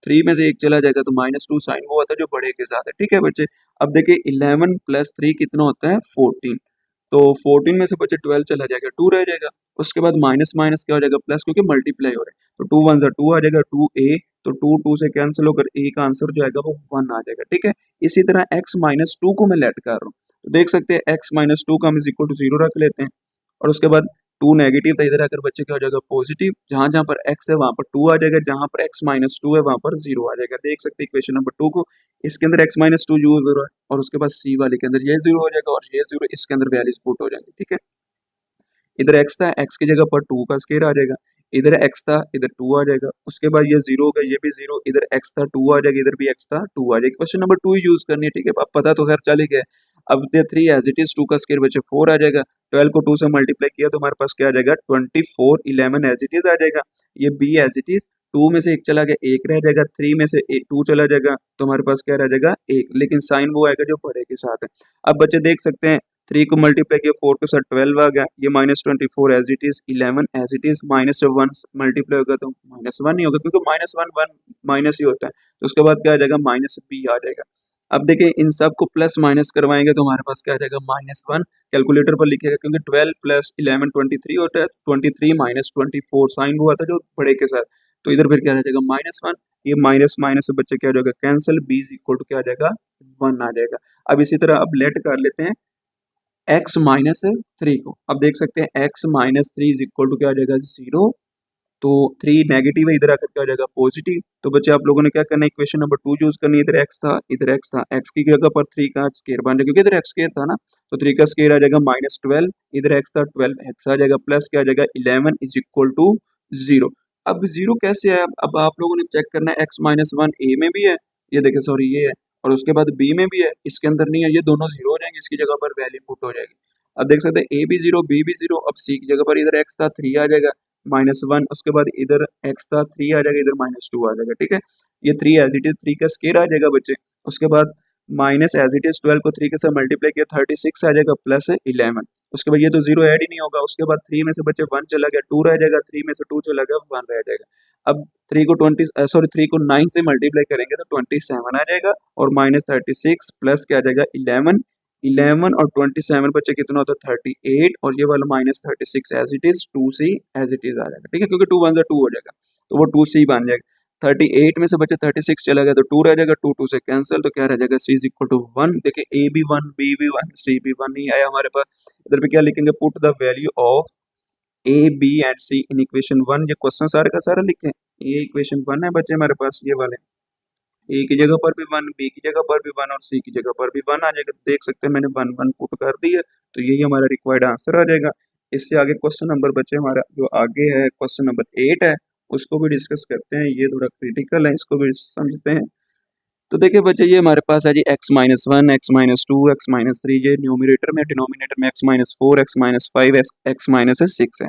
थ्री में से एक चला जाएगा तो माइनस टू। साइन वो होता है जो बड़े के साथ है, ठीक है बच्चे। अब देखिए 11 प्लस थ्री कितना होता है, 14। तो 14 में से बच्चे 12 चला जाएगा, 2 रह जाएगा। उसके बाद माइनस माइनस क्या हो जाएगा, प्लस, क्योंकि मल्टीप्लाई हो रहा है। तो 2 वन ज़ा 2 आ जाएगा, 2a। तो 2 2 से कैंसिल होकर a का आंसर जो आएगा वो 1 आ जाएगा, ठीक है। इसी तरह x माइनस टू को मैं लेट कर रहा हूँ, तो देख सकते हैं x माइनस टू का हम इज इक्वल टू जीरो रख लेते हैं। और उसके बाद 2 नेगेटिव था, इधर आकर बच्चे क्या हो जाएगा, पॉजिटिव। जहां जहां पर x है वहां पर 2 आ जाएगा, जहां पर x माइनस टू है वहां पर 0 आ जाएगा। देख सकते हैं इक्वेशन नंबर 2 को, इसके अंदर x माइनस टू यूज हो रहा है, और उसके बाद c वाले के अंदर ये 0 हो जाएगा, और ये 0, इसके अंदर वैल्यूज पुट हो जाएंगे, ठीक है। इधर x था, x की जगह पर 2 का स्केयर आ जाएगा। इधर x था, इधर 2 आ जाएगा। उसके बाद ये 0 होगा, ये भी 0। इधर x था, 2 आ जाएगा, इधर भी x था, 2 आ जाएगा। क्वेश्चन नंबर 2 यूज करनी है, ठीक है। अब पता तो खैर चल ही गया। अब ये 3 एज इट इज, 2 का स्केयर बचे 4 आ जाएगा। 12 को 2 से मल्टीप्लाई किया तो हमारे पास क्या आ जाएगा, 24। 11 एज इट इज आ जाएगा। ये b एज इट इज। 2 में से एक चला गया, एक रह जाएगा। 3 में से 2 चला जाएगा, तो हमारे पास क्या रह जाएगा, एक। लेकिन साइन वो आएगा जो बड़े के साथ है। अब बच्चे देख सकते हैं, 3 को मल्टीप्लाई किया, 4 के साथ 12 आ गया। ये minus 24 as it is, 11 as it is. Minus से 1 मल्टीप्लाई होगा तो माइनस 1 ही होगा, क्योंकि माइनस वन वन माइनस ही होता है। तो उसके बाद क्या आ जाएगा, माइनस b आ जाएगा। अब देखिए इन सब को प्लस माइनस करवाएंगे तो हमारे पास क्या आ जाएगा, माइनस वन। कैलकुलेटर पर लिखेगा, क्योंकि 12 प्लस 11 23 होता है, 23 माइनस 24 साइन वो आता है जो बड़े के साथ। तो इधर फिर क्या आ जाएगा, माइनस वन। ये माइनस माइनस से बच्चे क्या आ जाएगा, cancel. b is equal to क्या आ जाएगा, 1 आ जाएगा। अब इसी तरह अब लेट कर लेते हैं x माइनस थ्री को। अब देख सकते हैं x minus three is equal to क्या आ जाएगा, 0। तो 3 नेगेटिव है, इधर आकर क्या हो जाएगा पॉजिटिव। तो बच्चे आप लोगों ने क्या करना है, इक्वेशन नंबर 2 यूज करनी है। इधर x था, इधर x था, x की जगह पर 3 का स्क्वायर बन जाएगा क्योंकि इधर x स्क्वायर था ना, तो 3 का स्क्वायर आ जाएगा -12, इधर x था 12, x आ जाएगा प्लस क्या आ जाएगा 11 इज इक्वल टू 0। अब 0 कैसे है, अब आप लोगों ने चेक करना है x-1 a में भी है, ये देखिए सॉरी ये है, और उसके बाद b में भी है, इसके अंदर नहीं है, ये दोनों 0 हो जाएंगे, इसकी जगह पर वैल्यू पुट हो जाएगी। अब देख सकते हैं a भी 0 b भी 0, अब c की जगह पर इधर x था 3 आ जाएगा -1, उसके बाद इधर x था 3 आ जाएगा, इधर -2 आ जाएगा, ठीक है। ये 3 एज इट इज 3 का स्केयर आ जाएगा बच्चे। उसके बाद माइनस एज इट इज 12 को 3 के साथ मल्टीप्लाई किया 36 आ जाएगा प्लस 11। उसके बाद ये तो 0 ऐड ही नहीं होगा, उसके बाद 3 में से बच्चे 1 चला गया 2 रह जाएगा, 3 में से 2 चला गया 1 रह जाएगा। अब 3 को 3 को 9 से मल्टीप्लाई करेंगे तो 27 आ जाएगा, और -36 प्लस क्या आ जाएगा 11, 11 और 27 बच्चे कितना होता है 38, और ये वाला -36 as it is 2c as it is आ जाएगा, ठीक है, क्योंकि 2 1 2 हो जाएगा, तो वो 2c बन जाएगा। 38 में से बच्चे 36 चला गया तो 2 रह जाएगा, 2 2 से कैंसिल, तो क्या रह जाएगा c इज इक्वल टू 1। देखिए a भी 1 b भी 1 c भी 1 नहीं आया हमारे पास। इधर पे क्या लिखेंगे, put the value of a b and c in equation 1। ये क्वेश्चन सारे का सारा लिखे, ये इक्वेशन 1 है बच्चे हमारे पास, ये वाले ए की जगह पर भी 1, बी की जगह पर भी 1 और सी की जगह पर भी 1 आ जाएगा। देख सकते हैं मैंने 1 1 पुट कर दी है, तो यही हमारा रिक्वायर्ड आंसर आ जाएगा। इससे आगे क्वेश्चन नंबर बच्चे हमारा जो आगे है क्वेश्चन नंबर 8 है, उसको भी डिस्कस करते हैं। ये थोड़ा क्रिटिकल है, इसको भी समझते हैं। तो देखिए बच्चे ये हमारे पास है जी x-1, x-2, x-3, ये न्यूमरेटर में, डिनोमिनेटर में x-4, x-5, x-6 है।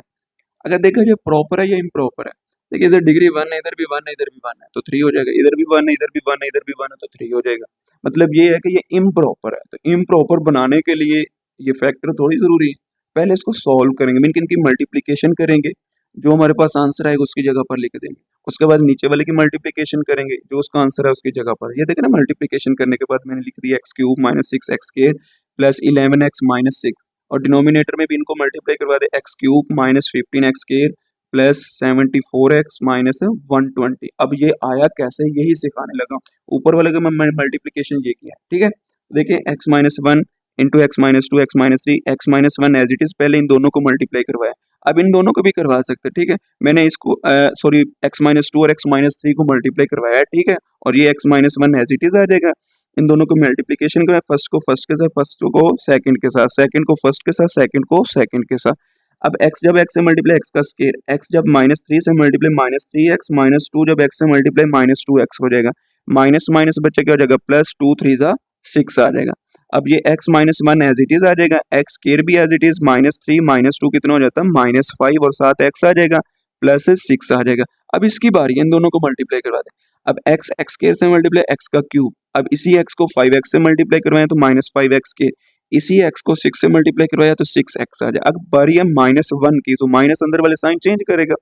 अगर देखा जाए प्रॉपर है या इम्प्रॉपर है, देखिए इधर डिग्री 1 है, इधर भी 1 है, इधर भी 1 है, तो 3 हो जाएगा, इधर भी 1 है, इधर भी 1 है, इधर भी 1 है, तो 3 हो जाएगा। मतलब ये है कि ये इम्प्रॉपर है। तो इम्प्रॉपर बनाने के लिए ये फैक्टर थोड़ी जरूरी है, पहले इसको सॉल्व करेंगे, मीन इनकी मल्टीप्लीकेशन करेंगे, जो हमारे पास आंसर आएगा उसकी जगह पर लिख देंगे। उसके बाद नीचे वाले की मल्टीप्लीकेशन करेंगे, जो उसका आंसर है उसकी जगह पर। ये देखे ना, मल्टीप्लीकेशन करने के बाद मैंने लिख दिया x³ -6 x square plus 11x -6, और डिनोमिनेटर में भी इनको मल्टीप्लाई करवा दे x³ -15 x square plus 74x -120। अब ये आया कैसे, यही सिखाने लगा। ऊपर वाले का मैं मल्टीप्लीकेशन ये किया, ठीक है। देखिए x-1 into x-2 x-3 x-1 as it is, पहले इन दोनों को मल्टीप्लाई करवाया, अब इन दोनों को भी करवा सकते हैं, ठीक है। मैंने इसको सॉरी x-2 और x-3 को मल्टीप्लाई करवाया, ठीक है, और ये x-1 एज इट इज आ जाएगा। इन दोनों को मल्टीप्लीकेशन कराया, फर्स्ट को फर्स्ट के साथ, फर्स्ट को सेकंड के साथ, सेकंड को फर्स्ट के साथ, सेकंड को सेकंड के साथ। अब x जब x से मल्टीप्लाई x का स्क्वायर, x जब -3 से मल्टीप्लाई -3x, -2 जब x से मल्टीप्लाई -2x हो जाएगा, माइनस माइनस बच्चे क्या हो जाएगा प्लस 2 3 जा 6 आ जाएगा। अब ये x-1 एज इट इज आ जाएगा, x स्क्वायर भी एज इट इज -3 -2 कितना हो जाता है -5, और साथ x आ जाएगा प्लस 6 आ जाएगा। अब इसकी बारी है, इन दोनों को मल्टीप्लाई करवा दें। अब x स्क्वायर से मल्टीप्लाई x का क्यूब, अब इसी x को 5x से मल्टीप्लाई करवाएं तो -5x के, इसी x को 6 से मल्टीप्लाई करवाया तो 6x आ जाएगा। अब बारी है -1 की, तो माइनस अंदर वाले साइन चेंज करेगा,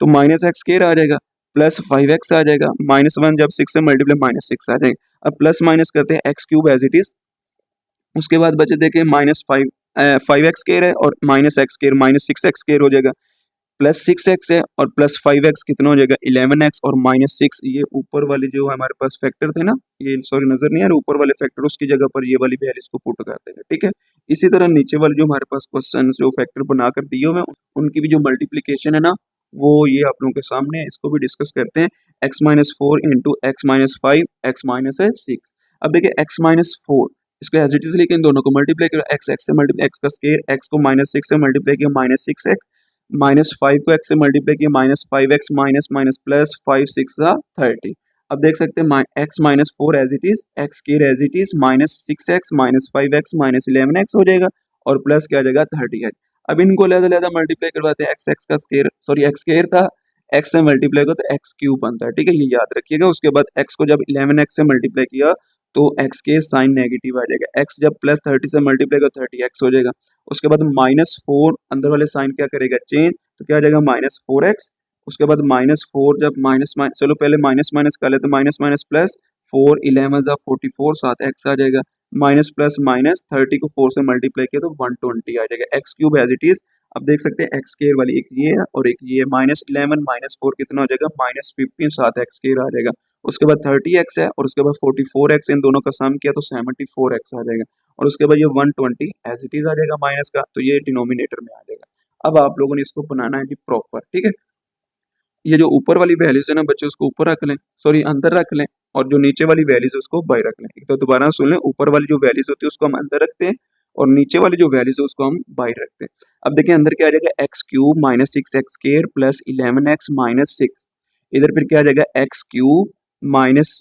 तो -x स्क्वायर आ जाएगा प्लस 5x आ जाएगा, -1 जब 6 से मल्टीप्लाई -6 आ जाएगा। अब प्लस माइनस करते हैं x³ एज इट इज, उसके बाद बचे देखें -5x स्क्वायर है और -x स्क्वायर -6x स्क्वायर हो जाएगा, प्लस 6x है और प्लस 5x कितना हो जाएगा 11x, और -6 ये ऊपर वाले जो हमारे पास फैक्टर थे ना, ये सॉरी नजर नहीं आ रहा, ऊपर वाले फैक्टर, उसकी जगह पर ये वाली वैल्यूज को पुट कर देंगे, ठीक है। इसी तरह नीचे वाले जो हमारे पास क्वेश्चन जो फैक्टर बनाकर दिए हुए हैं, उनकी भी जो मल्टीप्लीकेशन है ना, वो ये आप लोगों के सामने है, इसको भी डिस्कस करते हैं। x-4 into x-5 x-6। अब देखिए x-4 इसको एज इट इज लेके इन दोनों को मल्टीप्लाई करो, x से मल्टीप्लाई, x का स्क्वायर, x को -6 से मल्टीप्लाई किया -6x, -5 को x से मल्टीप्लाई किया -5x, माइनस माइनस प्लस 5 6 30। अब देख सकते हैं x-4 as it is, x square as it is, -6x -5x -11x हो जाएगा, और प्लस क्या आ जाएगा 38। अब इनको अलग-अलग मल्टीप्लाई करवाते हैं, x का स्क्वायर सॉरी x स्क्वायर था, x से मल्टीप्लाई को तो x³ बनता है, ठीक है, ये याद रखिएगा। उसके बाद x को जब 11x से मल्टीप्लाई किया तो x के साइन नेगेटिव आ जाएगा, x जब प्लस 30 से मल्टीप्लाई का 30x हो जाएगा। उसके बाद -4 अंदर वाले साइन क्या करेगा चेंज, तो क्या आ जाएगा -4x। उसके बाद -4 जब माइनस चलो पहले माइनस माइनस कर लेते, माइनस माइनस प्लस 4 11 जा 44 साथ x आ जाएगा, माइनस प्लस माइनस 30 को 4 से मल्टीप्लाई किया तो 120 आ जाएगा, x³ एज इट इज। अब देख सकते हैं x स्क्वायर वाली एक ये है और एक ये है, -11 -4 कितना हो जाएगा -15 साथ x स्क्वायर आ जाएगा। उसके बाद 30x है और उसके बाद 44x, इन दोनों का सम किया तो 74x आ जाएगा, और उसके बाद ये 120 एज इट इज आ जाएगा माइनस का, तो ये डिनोमिनेटर में आ जाएगा। अब आप लोगों ने इसको बनाना है जी प्रॉपर, ठीक है। ये जो ऊपर वाली वैल्यूज है ना बच्चे उसको ऊपर रख लें, सॉरी अंदर रख लें, और जो नीचे वाली वैल्यूज है उसको बाहर रख लें। एक तो दोबारा सुन लें, ऊपर वाली जो वैल्यूज होती है उसको हम अंदर रखते हैं और नीचे वाली जो वैल्यूज है उसको हम बाहर रखते हैं। अब देखिए अंदर क्या आ जाएगा, x cube minus six x square plus 11x minus six. इधर फिर क्या आ जाएगा, x cube minus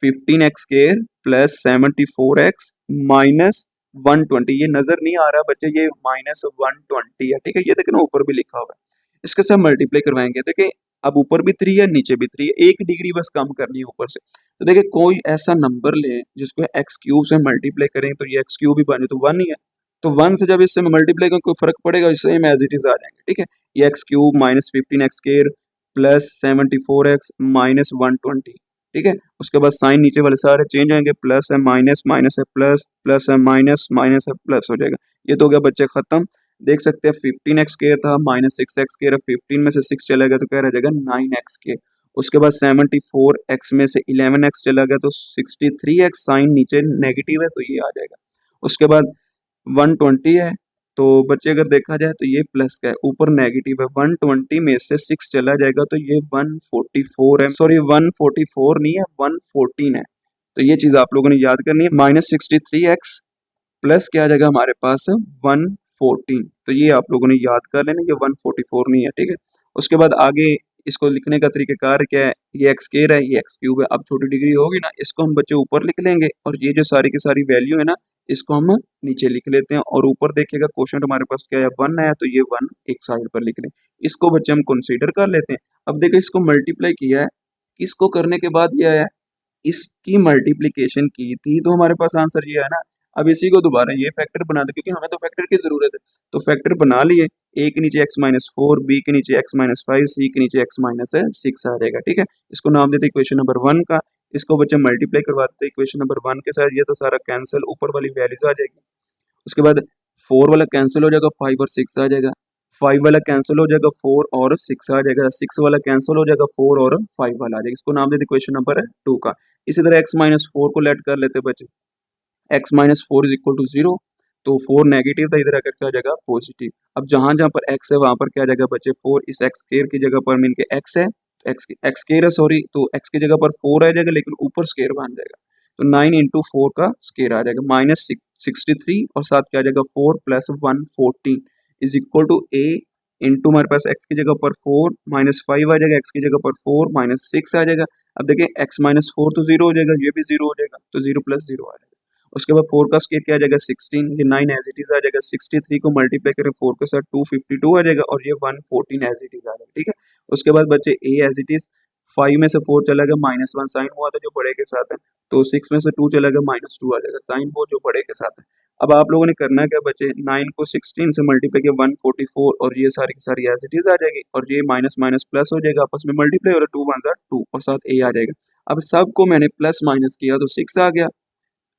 15x square plus 74x minus 120। ये नजर नहीं आ रहा बच्चे, ये माइनस 120 है, ठीक है। ये देखिए ना ऊपर भी लिखा हुआ है, इसके साथ मल्टीप्लाई करवाएंगे। देखिए अब ऊपर भी 3 है नीचे भी 3 है, 1 डिग्री बस कम करनी है ऊपर से। तो देखिए कोई ऐसा नंबर लें जिसको एक्स क्यूब से मल्टीप्लाई करें तो ये एक्स क्यूब ही बने, तो 1 ही है। तो 1 से जब इससे मल्टीप्लाई करें कोई फर्क पड़ेगा, सेम एज इट इज आ जाएंगे, ठीक है। ये x cube minus 15x square plus 74x minus 120, ठीक है। उसके बाद साइन नीचे वाले सारे चेंज होंगे, प्लस है माइनस, माइनस है प्लस, प्लस है माइनस, माइनस है प्लस हो जाएगा। ये तो हो गया बच्चे खत्म। देख सकते हैं 15x स्क्वायर था माइनस 6x स्क्वायर, 15 में से 6 चला गया तो क्या रह जाएगा 9x स्क्वायर। उसके बाद 74x में से 11x चला गया तो 63x, साइन नीचे नेगेटिव है तो ये आ जाएगा। उसके बाद 120 है, तो बच्चे अगर देखा जाए तो ये प्लस का है, ऊपर नेगेटिव है, 120 में से 6 चला जाएगा तो ये 144 है, सॉरी 144 नहीं है 114 है। तो ये चीज आप लोगों ने याद करनी है। माइनस 63x प्लस क्या आ जाएगा हमारे पास 114, तो ये आप लोगों ने याद कर लेना, ये 144 नहीं है, ठीक है। उसके बाद आगे इसको लिखने का तरीकाकार क्या है, ये एक्स स्क्वायर है ये एक्स क्यूब है। अब छोटी डिग्री होगी ना, इसको हम बच्चे ऊपर लिख लेंगे और ये जो सारी की सारी वैल्यू है ना इसको हम नीचे लिख लेते हैं। और ऊपर देखिएगा क्वेश्चन हमारे पास क्या है 1 है, तो ये 1 एक साइड पर लिख लें। इसको बच्चे हम कंसीडर कर लेते हैं। अब देखो इसको मल्टीप्लाई किया है, इसको करने के बाद ये आया, इसकी मल्टीप्लीकेशन की थी तो हमारे पास आंसर ये है ना। अब इसी को दोबारा ये फैक्टर बना दे, क्योंकि हमें तो फैक्टर की जरूरत है। तो फैक्टर बना लिए, ए के नीचे एक्स माइनस 4, बी के नीचे एक्स माइनस 5, सी के नीचे एक्स माइनस 6 आ जाएगा, ठीक है। इसको नाम देते इक्वेशन नंबर 1 का। इसको बच्चे मल्टीप्लाई करवा देते इक्वेशन नंबर 1 के साथ, ये तो सारा कैंसिल, ऊपर वाली वैल्यूज आ जाएगी। उसके बाद 4 वाला कैंसिल हो जाएगा, 5 और 6 आ जाएगा। 5 वाला कैंसिल हो जाएगा, 4 और 6 आ जाएगा। 6 वाला कैंसिल हो जाएगा, 4 और 5 वाला आ जाएगा। इसको नाम देते क्वेश्चन नंबर 2 का। इसी तरह x माइनस 4 को लेट कर लेते बच्चे, x minus 4 is equal to 0, तो 4 नेगेटिव था, इधर आकर क्या आ जाएगा पॉजिटिव। अब जहां जहां पर x है वहां पर क्या आ जाएगा बच्चे 4, इस x स्क्वायर की जगह पर मिल के x है, x स्क्वायर है सॉरी, तो x की जगह पर 4 आ जाएगा लेकिन ऊपर स्क्वायर बन जाएगा, तो 9 इंटू 4 का स्क्वायर आ जाएगा माइनस 63, और साथ क्या आ जाएगा 4 plus 114 is equal to a into हमारे पास x की जगह पर 4 माइनस 5 आ जाएगा, x की जगह पर 4 माइनस 6 आ जाएगा। अब देखिए x माइनस 4 तो 0 हो जाएगा, ये भी 0 हो जाएगा, तो 0 प्लस 0 आ जाएगा। उसके बाद 4 का स्क्वायर क्या आ जाएगा 16, ये 9 एज इट इज आ जाएगा। 63 को मल्टीप्लाई करें 4 के साथ 252 आ जाएगा, और ये 114 एज इट इज आ जाएगा, ठीक है। उसके बाद बच्चे a एज इट इज, 5 में से 4 चला गया, माइनस 1 साइन हुआ था जो बड़े के साथ है, तो 6 में से 2 चला गया, माइनस 2 आ जाएगा, साइन वो जो बड़े के साथ है। अब आप लोगों ने करना क्या बच्चे, 9 को 16 से मल्टीप्लाई किया 144, और ये सारी की सारी एज इट इज आ जाएगी, और ये माइनस माइनस प्लस हो जाएगा, आपस में मल्टीप्लाई हो रहा है, 2 1 2 और साथ a आ जाएगा। अब सबको मैंने प्लस माइनस किया तो 6 आ गया,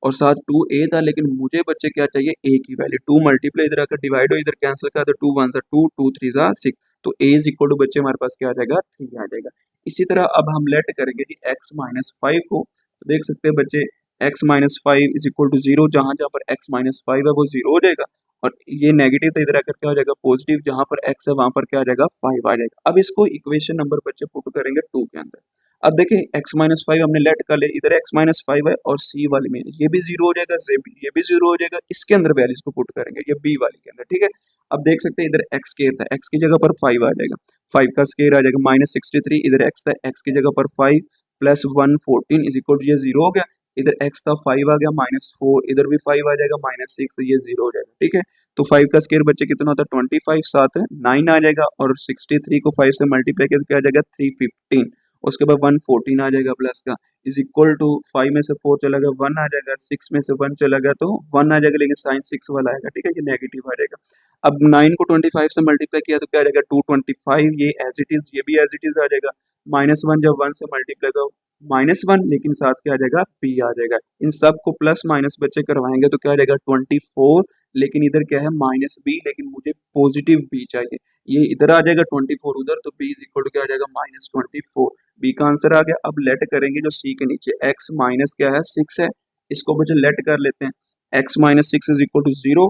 और साथ 2a था, लेकिन मुझे बच्चे क्या चाहिए a की वैल्यू। 2 मल्टीप्लाई इधर आकर डिवाइड हो, इधर कैंसिल कर, तो 2 1 2, 2 3 6, तो a इज इक्वल टू बच्चे हमारे पास क्या आ जाएगा 3 आ जाएगा। इसी तरह अब हम लेट करेंगे जी x माइनस 5 को, तो देख सकते हैं बच्चे x minus 5 is equal to 0, जहां जहां पर x माइनस 5 है वो 0 हो जाएगा, और ये नेगेटिव तो इधर आकर क्या हो जाएगा पॉजिटिव, जहां पर x है वहां पर क्या आ जाएगा 5 आ जाएगा। अब इसको इक्वेशन नंबर बच्चे पुट करेंगे 2 के अंदर। अब देखें x माइनस 5 हमने लेट कर लिया, इधर x माइनस 5 है और c वाले में ये भी 0 हो जाएगा, ये भी 0 हो जाएगा, इसके अंदर वैल्यूज को पुट करेंगे ये b वाले के अंदर, ठीक है। अब देख सकते हैं इधर x स्क्वायर था, x की जगह पर 5 आ जाएगा, 5 का स्क्वायर आ जाएगा माइनस 63, इधर x था, x की जगह पर 5 प्लस 114 इज इक्वल टू ये 0 हो गया, इधर x था 5 आ गया माइनस 4, इधर भी 5 आ जाएगा माइनस 6, ये 0 हो जाएगा, ठीक है। तो 5 का स्क्वायर बच्चे कितना होता है 25, साथ 9 आ जाएगा, और 63 को 5 से मल्टीप्लाई किया तो क्या आ जाएगा 315, उसके बाद 114 आ जाएगा प्लस का, इज इक्वल टू 5 में से 4 चला गया 1 आ जाएगा, 6 में से 1 चला गया तो 1 आ जाएगा, लेकिन साइन 6 वाला आएगा, ठीक है, ये नेगेटिव आ जाएगा। अब 9 को 25 से मल्टीप्लाई किया तो क्या आ जाएगा 225, ये एज इट इज, ये भी एज इट इज आ जाएगा। माइनस 1 जब 1 से मल्टीप्लाई करो माइनस 1, लेकिन साथ क्या आ जाएगा p आ जाएगा। इन सब को प्लस माइनस बच्चे करवाएंगे तो क्या आ जाएगा 24, लेकिन इधर क्या है माइनस b, लेकिन मुझे पॉजिटिव b चाहिए, ये इधर आ जाएगा 24 उधर, तो b इज इक्वल टू क्या आ जाएगा माइनस 24, बी का आंसर आ गया। अब लेट करेंगे जो सी के नीचे x माइनस क्या है 6 है, इसको बच्चे लेट कर लेते हैं, x minus 6 is equal to 0,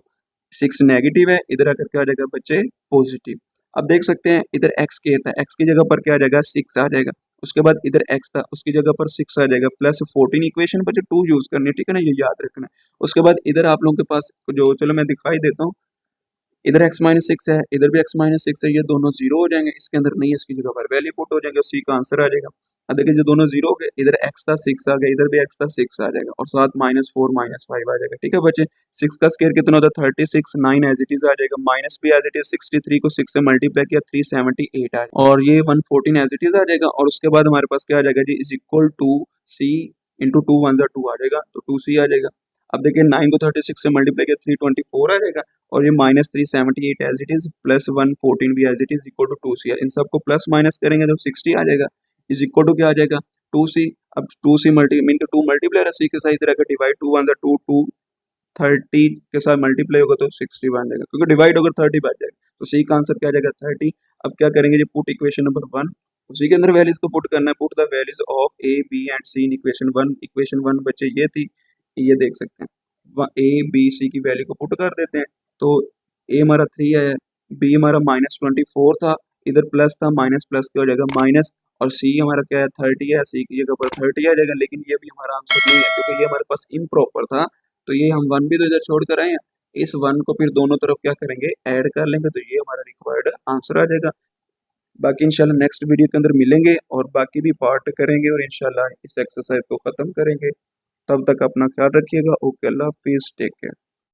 6 negative है, इधर आकर क्या आ जाएगा बच्चे पॉजिटिव। अब देख सकते हैं इधर x के था, x की जगह पर क्या आ जाएगा 6 आ जाएगा, उसके बाद इधर x था उसकी जगह पर 6 आ जाएगा प्लस 14 इक्वेशन पर जो 2 यूज करनी है, ठीक है ना, ये याद रखना है। उसके बाद इधर आप लोगों के पास जो, चलो मैं दिखाई देता हूँ, इधर x माइनस सिक्स है, इधर भी x माइनस सिक्स है, ये दोनों जीरो हो जाएंगे, इसके अंदर नहीं है, इसकी जगह पर वैल्यू पुट हो जाएंगे, सी का आंसर आ जाएगा। अब देखिए जो दोनों जीरो हो गए, इधर x था 6 आ गया, इधर भी x था 6 आ जाएगा, और साथ -4 -5 आ जाएगा, ठीक है बच्चे। 6 का स्क्वायर कितना होता है 36, 9 एज इट इज आ जाएगा, माइनस भी एज इट इज 63 को 6 से मल्टीप्लाई किया 378 आ, और ये 114 एज इट इज आ जाएगा, और उसके बाद हमारे पास क्या आ जाएगा जी, is equal to C into 2 1 2 आ जाएगा, तो 2c आ जाएगा। अब देखिए 9 को 36 से मल्टीप्लाई किया 324 आ जाएगा, और ये -378 एज इट इज प्लस 114 भी as it is equal to 2c, इन सबको प्लस माइनस करेंगे तो 60 आ जाएगा, इज इक्वल टू क्या आ जाएगा 2c। अब 2c multi into 2 multiply C के साथ इधर डिवाइड 2 1 2 2 30 के साथ मल्टीप्लाई होगा तो 60 बन जाएगा, क्योंकि डिवाइड होकर 30 बन जाएगा, तो सी का आंसर क्या आ जाएगा 30। अब क्या करेंगे जी, पुट इक्वेशन नंबर 1, उसी के अंदर वैल्यूज को पुट करना है, put the values of a b and c in equation 1। Equation 1 बच्चे ये थी, ये देख सकते हैं, ए बी सी की वैल्यू को पुट कर देते हैं, तो ए हमारा 3 है, बी हमारा -24 था, इधर प्लस था, माइनस प्लस क्या हो जाएगा माइनस, और सी हमारा क्या है 30 है, सी की जगह पर 30 आ जाएगा, लेकिन ये भी हमारा आंसर नहीं है क्योंकि ये हमारे पास इम्प्रॉपर था, तो ये हम 1 भी तो इधर छोड़ कर आए हैं, इस 1 को फिर दोनों तरफ क्या करेंगे ऐड कर लेंगे, तो ये हमारा रिक्वायर्ड आंसर आ जाएगा। बाकी इंशाल्लाह नेक्स्ट वीडियो के अंदर मिलेंगे और बाकी भी पार्ट करेंगे, और इंशाल्लाह इस एक्सरसाइज को ख़त्म करेंगे। तब तक अपना ख्याल रखिएगा। ओके, अल्लाह हाफिज़, टेक केयर।